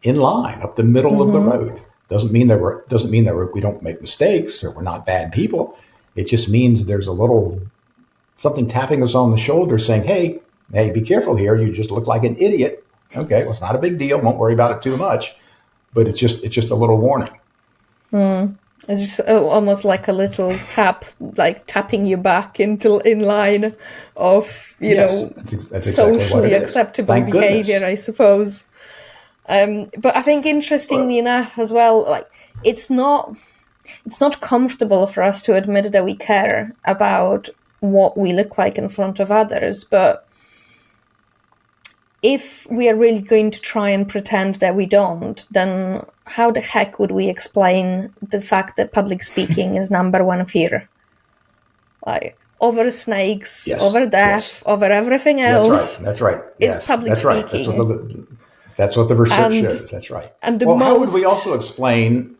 in line, up the middle of the road. Doesn't mean that we don't make mistakes or we're not bad people. It just means there's a little something tapping us on the shoulder saying, hey, be careful here. You just look like an idiot. Okay, well, it's not a big deal. Won't worry about it too much. But it's just a little warning. It's just almost like a little tap, like tapping you back in line of, that's exactly socially acceptable behavior, I suppose. But I think interestingly enough as well, like it's not comfortable for us to admit that we care about what we look like in front of others, but if we are really going to try and pretend that we don't, then how the heck would we explain the fact that public speaking is number one fear? Like, over snakes, over death, over everything else. That's right. It's public speaking. That's what the research shows. That's right. And how would we also explain...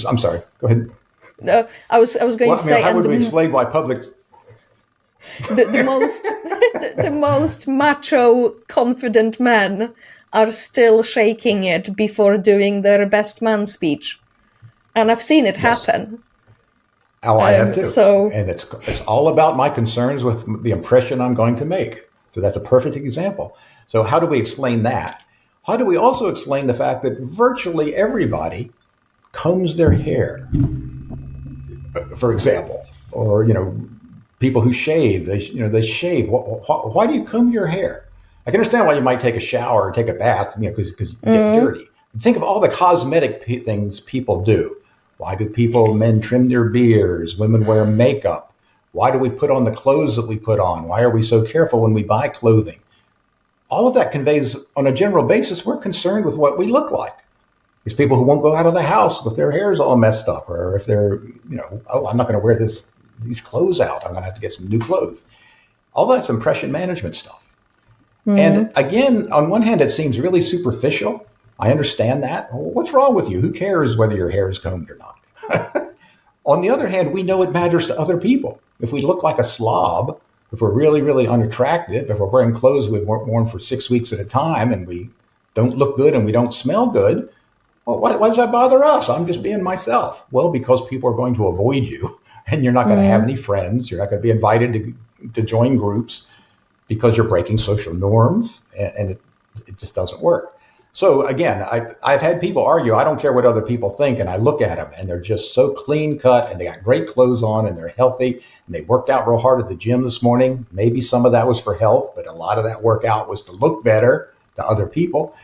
I'm sorry. Go ahead. No, I was going to say... How would we explain why public... the most macho, confident men are still shaking it before doing their best man speech, and I've seen it happen. Oh, I have too. And it's all about my concerns with the impression I'm going to make. So that's a perfect example. So how do we explain that? How do we also explain the fact that virtually everybody combs their hair, for example, or people who shave, they shave. Why do you comb your hair? I can understand why you might take a shower or take a bath, because you get dirty. Think of all the cosmetic things people do. Why do men trim their beards? Women wear makeup. Why do we put on the clothes that we put on? Why are we so careful when we buy clothing? All of that conveys, on a general basis, we're concerned with what we look like. There's people who won't go out of the house with their hairs all messed up, or if they're, I'm not going to wear these clothes out. I'm going to have to get some new clothes. All that's impression management stuff. And again, on one hand, it seems really superficial. I understand that. Well, what's wrong with you? Who cares whether your hair is combed or not? On the other hand, we know it matters to other people. If we look like a slob, if we're really, really unattractive, if we're wearing clothes we've worn for 6 weeks at a time and we don't look good and we don't smell good, well, why does that bother us? I'm just being myself. Well, because people are going to avoid you. And you're not going to have any friends. You're not going to be invited to join groups because you're breaking social norms, and it just doesn't work. So again, I've had people argue, I don't care what other people think. And I look at them and they're just so clean cut and they got great clothes on and they're healthy and they worked out real hard at the gym this morning. Maybe some of that was for health, but a lot of that workout was to look better to other people.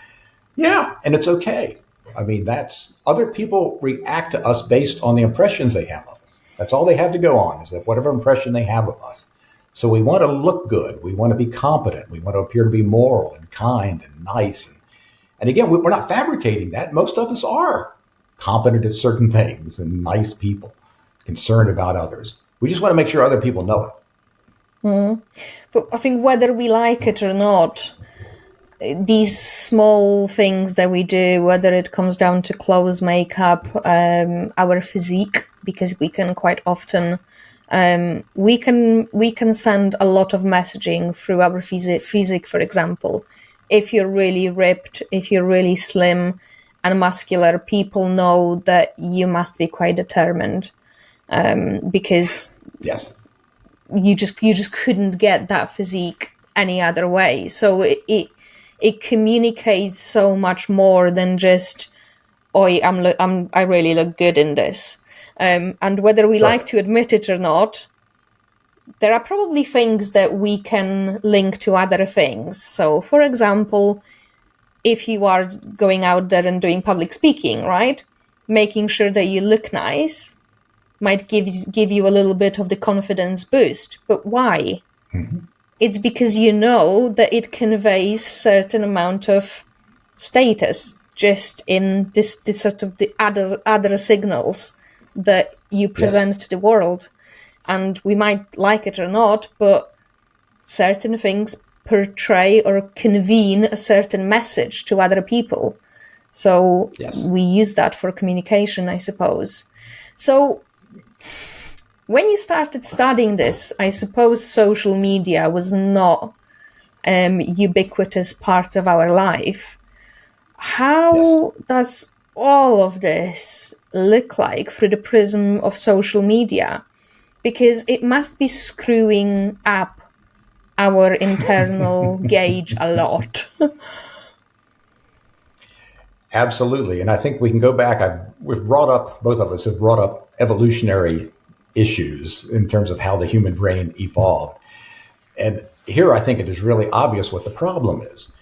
Yeah. And it's okay. I mean, that's other people react to us based on the impressions they have of us. That's all they have to go on, is that whatever impression they have of us. So we want to look good. We want to be competent. We want to appear to be moral and kind and nice. And again, we're not fabricating that. Most of us are competent at certain things and nice people, concerned about others. We just want to make sure other people know it. But I think whether we like it or not, these small things that we do, whether it comes down to clothes, makeup, our physique, because we can quite often, we can send a lot of messaging through our physique, for example. If you're really ripped, if you're really slim and muscular, people know that you must be quite determined, because Yes, you just couldn't get that physique any other way. So it communicates so much more than just, "Oi, I really look good in this." And whether we sure. like to admit it or not, there are probably things that we can link to other things. So, for example, if you are going out there and doing public speaking, right, making sure that you look nice might give you a little bit of the confidence boost. But why? Mm-hmm. It's because you know that it conveys certain amount of status just in this sort of the other signals that you present Yes. to the world. And we might like it or not, but certain things portray or convene a certain message to other people. So Yes. we use that for communication, I suppose. So when you started studying this, I suppose social media was not ubiquitous part of our life. How does all of this look like through the prism of social media? Because it must be screwing up our internal gauge a lot. Absolutely. And I think we can go back. Both of us have brought up evolutionary issues in terms of how the human brain evolved. And here I think it is really obvious what the problem is.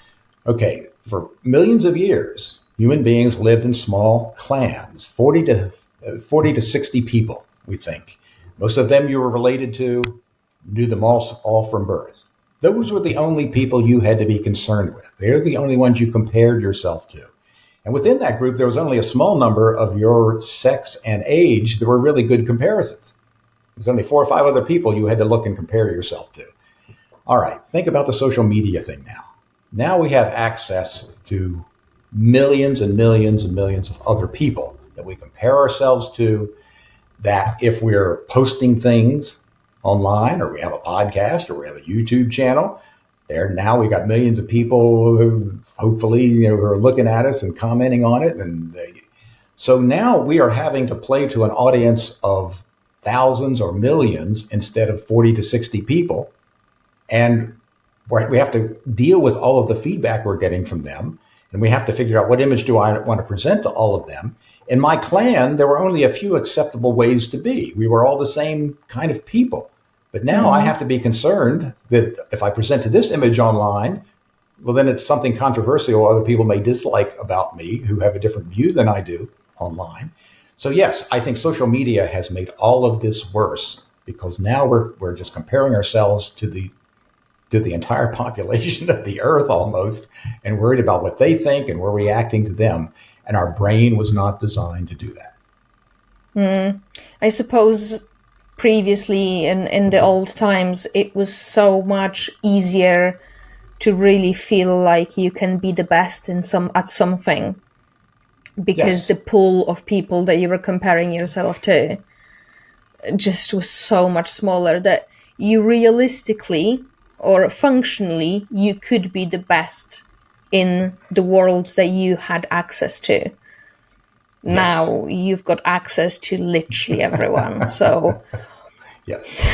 Okay, for millions of years, human beings lived in small clans, 40 to 60 people, we think. Most of them you were related to, knew them all from birth. Those were the only people you had to be concerned with. They're the only ones you compared yourself to. And within that group, there was only a small number of your sex and age that were really good comparisons. There's only 4 or 5 other people you had to look and compare yourself to. All right, think about the social media thing now. Now we have access to millions and millions and millions of other people that we compare ourselves to, that if we're posting things online or we have a podcast or we have a YouTube channel, now we got millions of people who hopefully who are looking at us and commenting on it. And so now we are having to play to an audience of thousands or millions instead of 40 to 60 people. And we have to deal with all of the feedback we're getting from them. And we have to figure out, what image do I want to present to all of them? In my clan, there were only a few acceptable ways to be. We were all the same kind of people. But now I have to be concerned that if I present to this image online, well, then it's something controversial other people may dislike about me who have a different view than I do online. So yes, I think social media has made all of this worse, because now we're just comparing ourselves to the entire population of the earth almost, and worried about what they think, and we're reacting to them. And our brain was not designed to do that. I suppose previously in the old times, it was so much easier to really feel like you can be the best at something, because the pool of people that you were comparing yourself to just was so much smaller that you realistically or functionally you could be the best in the world that you had access to. Now you've got access to literally everyone. So Yes.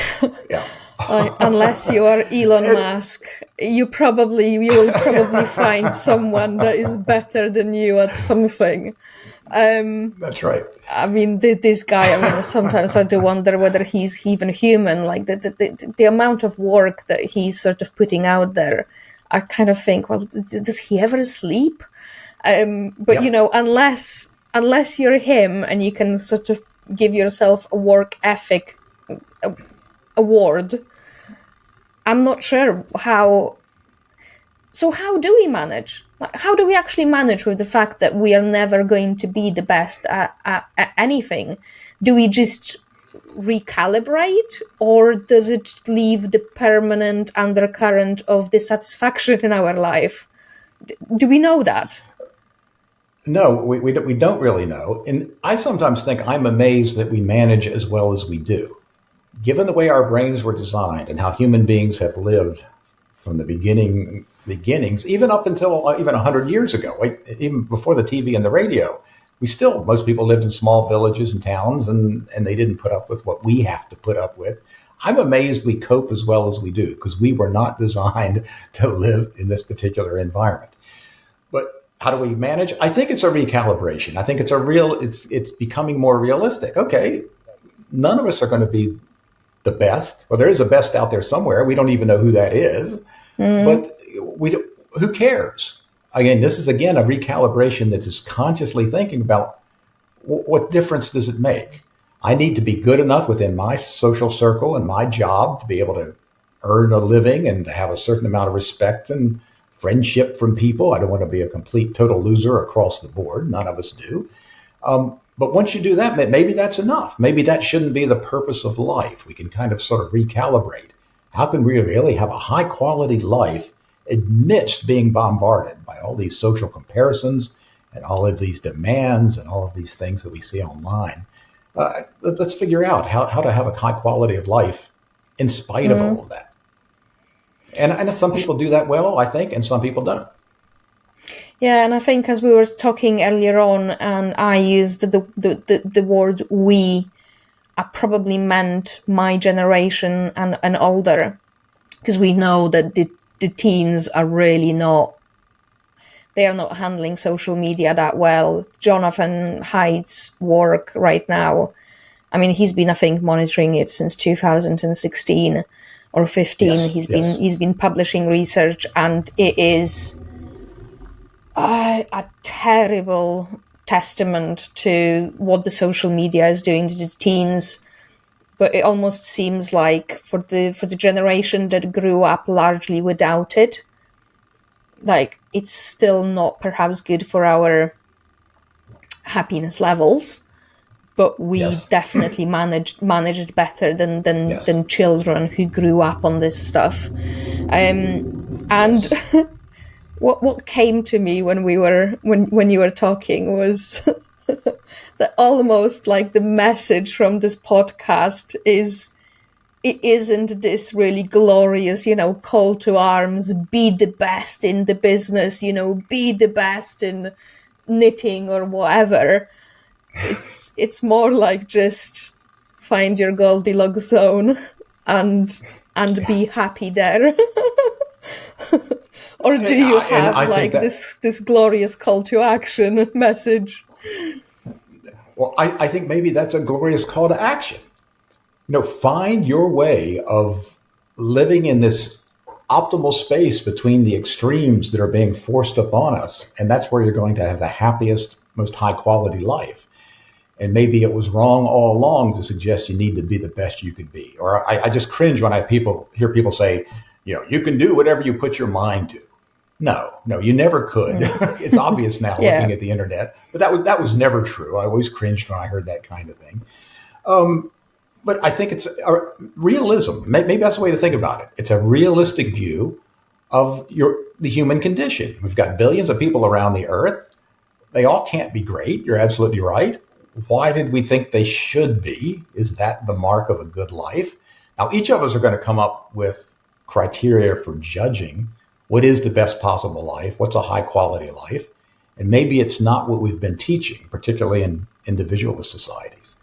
Yeah. Unless you are Elon Musk, you will probably find someone that is better than you at something. That's right. I mean, this guy. I mean, sometimes I do wonder whether he's even human. Like the amount of work that he's sort of putting out there, I kind of think, well, does he ever sleep? But Yep. unless you're him and you can sort of give yourself a work ethic award, I'm not sure how. So how do we manage? How do we actually manage with the fact that we are never going to be the best at anything? Do we just recalibrate, or does it leave the permanent undercurrent of dissatisfaction in our life? Do we know that? No, we don't really know. And I sometimes think I'm amazed that we manage as well as we do. Given the way our brains were designed and how human beings have lived from the beginnings, even up until even 100 years ago, even before the TV and the radio, most people lived in small villages and towns, and they didn't put up with what we have to put up with. I'm amazed we cope as well as we do, because we were not designed to live in this particular environment. But how do we manage? I think it's a recalibration. I think it's becoming more realistic. Okay, none of us are going to be the best. Well, there is a best out there somewhere. We don't even know who that is. But who cares? Again, this is a recalibration that is consciously thinking about what difference does it make? I need to be good enough within my social circle and my job to be able to earn a living and to have a certain amount of respect and friendship from people. I don't want to be a complete total loser across the board. None of us do. But once you do that, maybe that's enough. Maybe that shouldn't be the purpose of life. We can kind of sort of recalibrate. How can we really have a high quality life amidst being bombarded by all these social comparisons and all of these demands and all of these things that we see online? Let's figure out how to have a high quality of life in spite of all of that. And some people do that well, I think, and some people don't. Yeah, and I think as we were talking earlier on, and I used the word we, I probably meant my generation and older, because we know that the teens are really they are not handling social media that well. Jonathan Haidt's work right now, I mean, he's been, I think, monitoring it since 2016 or 15. Yes, He's been publishing research, and it is a terrible testament to what the social media is doing to the teens. But it almost seems like for the generation that grew up largely without it, like it's still not perhaps good for our happiness levels, but we definitely managed it better than children who grew up on this stuff. And what came to me when you were talking was that almost like the message from this podcast is, it isn't this really glorious, call to arms, be the best in the business, be the best in knitting or whatever. It's more like just find your Goldilocks zone and be happy there. Or do you have this glorious call to action message? Well, I think maybe that's a glorious call to action. Find your way of living in this optimal space between the extremes that are being forced upon us. And that's where you're going to have the happiest, most high quality life. And maybe it was wrong all along to suggest you need to be the best you could be. Or I just cringe when I hear people say, you can do whatever you put your mind to. No, you never could. It's obvious now looking at the internet, but that was never true. I always cringed when I heard that kind of thing. But I think it's realism. Maybe that's the way to think about it. It's a realistic view of the human condition. We've got billions of people around the earth. They all can't be great. You're absolutely right. Why did we think they should be? Is that the mark of a good life? Now, each of us are going to come up with criteria for judging what is the best possible life, what's a high quality life. And maybe it's not what we've been teaching, particularly in individualist societies.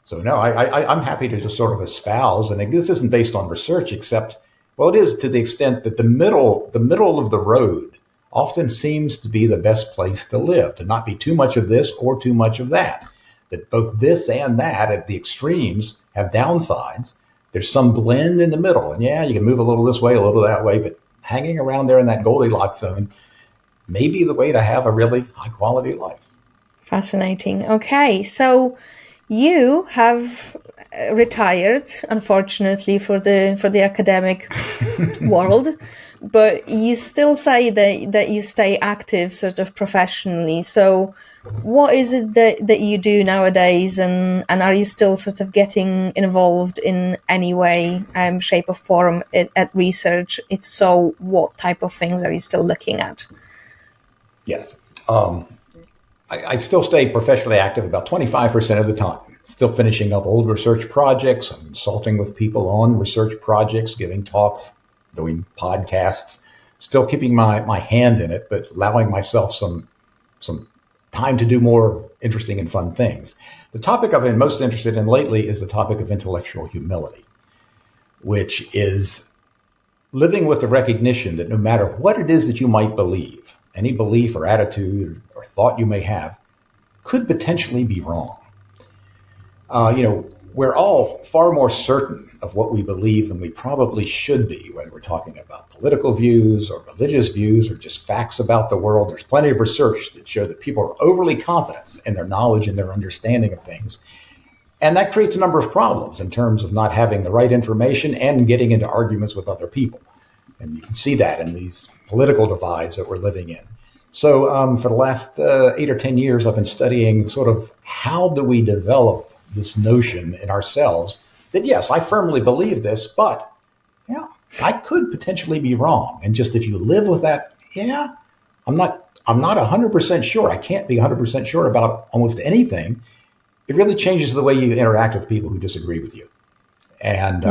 So no, I'm happy to just sort of espouse, and this isn't based on research, except, well, it is to the extent that the middle of the road often seems to be the best place to live, to not be too much of this or too much of that. That both this and that at the extremes have downsides. There's some blend in the middle, and yeah, you can move a little this way, a little that way, but hanging around there in that Goldilocks zone may be the way to have a really high quality life. Fascinating. Okay, so you have retired, unfortunately, for the academic world, but you still say that you stay active sort of professionally. So what is it that you do nowadays, and are you still sort of getting involved in any way, shape or form at research? If so, what type of things are you still looking at? Yes. I still stay professionally active about 25% of the time. Still finishing up old research projects. I'm consulting with people on research projects, giving talks, doing podcasts. Still keeping my hand in it, but allowing myself some time to do more interesting and fun things. The topic I've been most interested in lately is the topic of intellectual humility, which is living with the recognition that no matter what it is that you might believe, any belief or attitude or thought you may have could potentially be wrong. We're all far more certain of what we believe than we probably should be, whether we're talking about political views or religious views or just facts about the world. There's plenty of research that show that people are overly confident in their knowledge and their understanding of things. And that creates a number of problems in terms of not having the right information and getting into arguments with other people. And you can see that in these political divides that we're living in. So for the last 8 or 10 years, I've been studying sort of how do we develop this notion in ourselves that, yes, I firmly believe this, but yeah, I could potentially be wrong. And just if you live with that, yeah, I'm not 100% sure. I can't be 100% sure about almost anything. It really changes the way you interact with people who disagree with you. And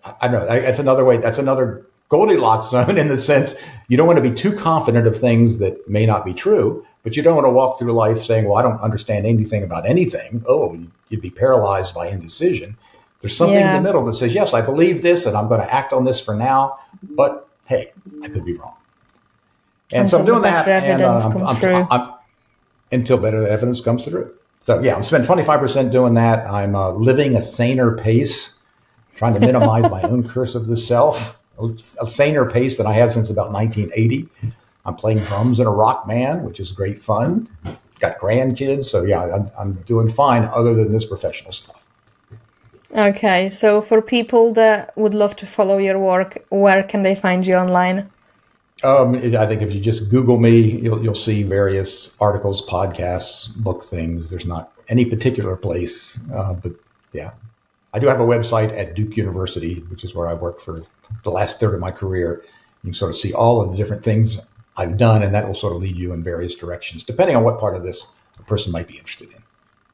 I don't know, that's another way, that's another Goldilocks zone in the sense you don't want to be too confident of things that may not be true, but you don't want to walk through life saying, well, I don't understand anything about anything. Oh, you'd be paralyzed by indecision. There's something in the middle that says, yes, I believe this and I'm going to act on this for now, but hey, I could be wrong. And so I'm doing that until better evidence comes through. So yeah, I'm spending 25% doing that. I'm living a saner pace, trying to minimize my own curse of the self. A saner pace than I have since about 1980. I'm playing drums in a rock band, which is great fun. Got grandkids, so yeah, I'm doing fine other than this professional stuff. Okay, so for people that would love to follow your work, where can they find you online? I think if you just Google me, you'll see various articles, podcasts, book things. There's not any particular place, but yeah. I do have a website at Duke University, which is where I worked for the last third of my career. You can sort of see all of the different things I've done, and that will sort of lead you in various directions, depending on what part of this a person might be interested in.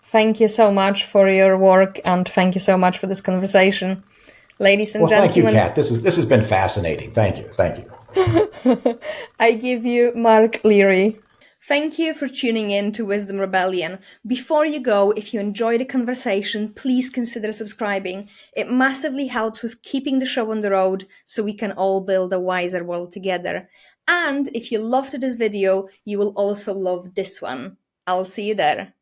Thank you so much for your work, and thank you so much for this conversation. Ladies and gentlemen. Thank you, Kat. This has been fascinating. Thank you. I give you Mark Leary. Thank you for tuning in to Wisdom Rebellion. Before you go, if you enjoyed the conversation, please consider subscribing. It massively helps with keeping the show on the road so we can all build a wiser world together. And if you loved this video, you will also love this one. I'll see you there.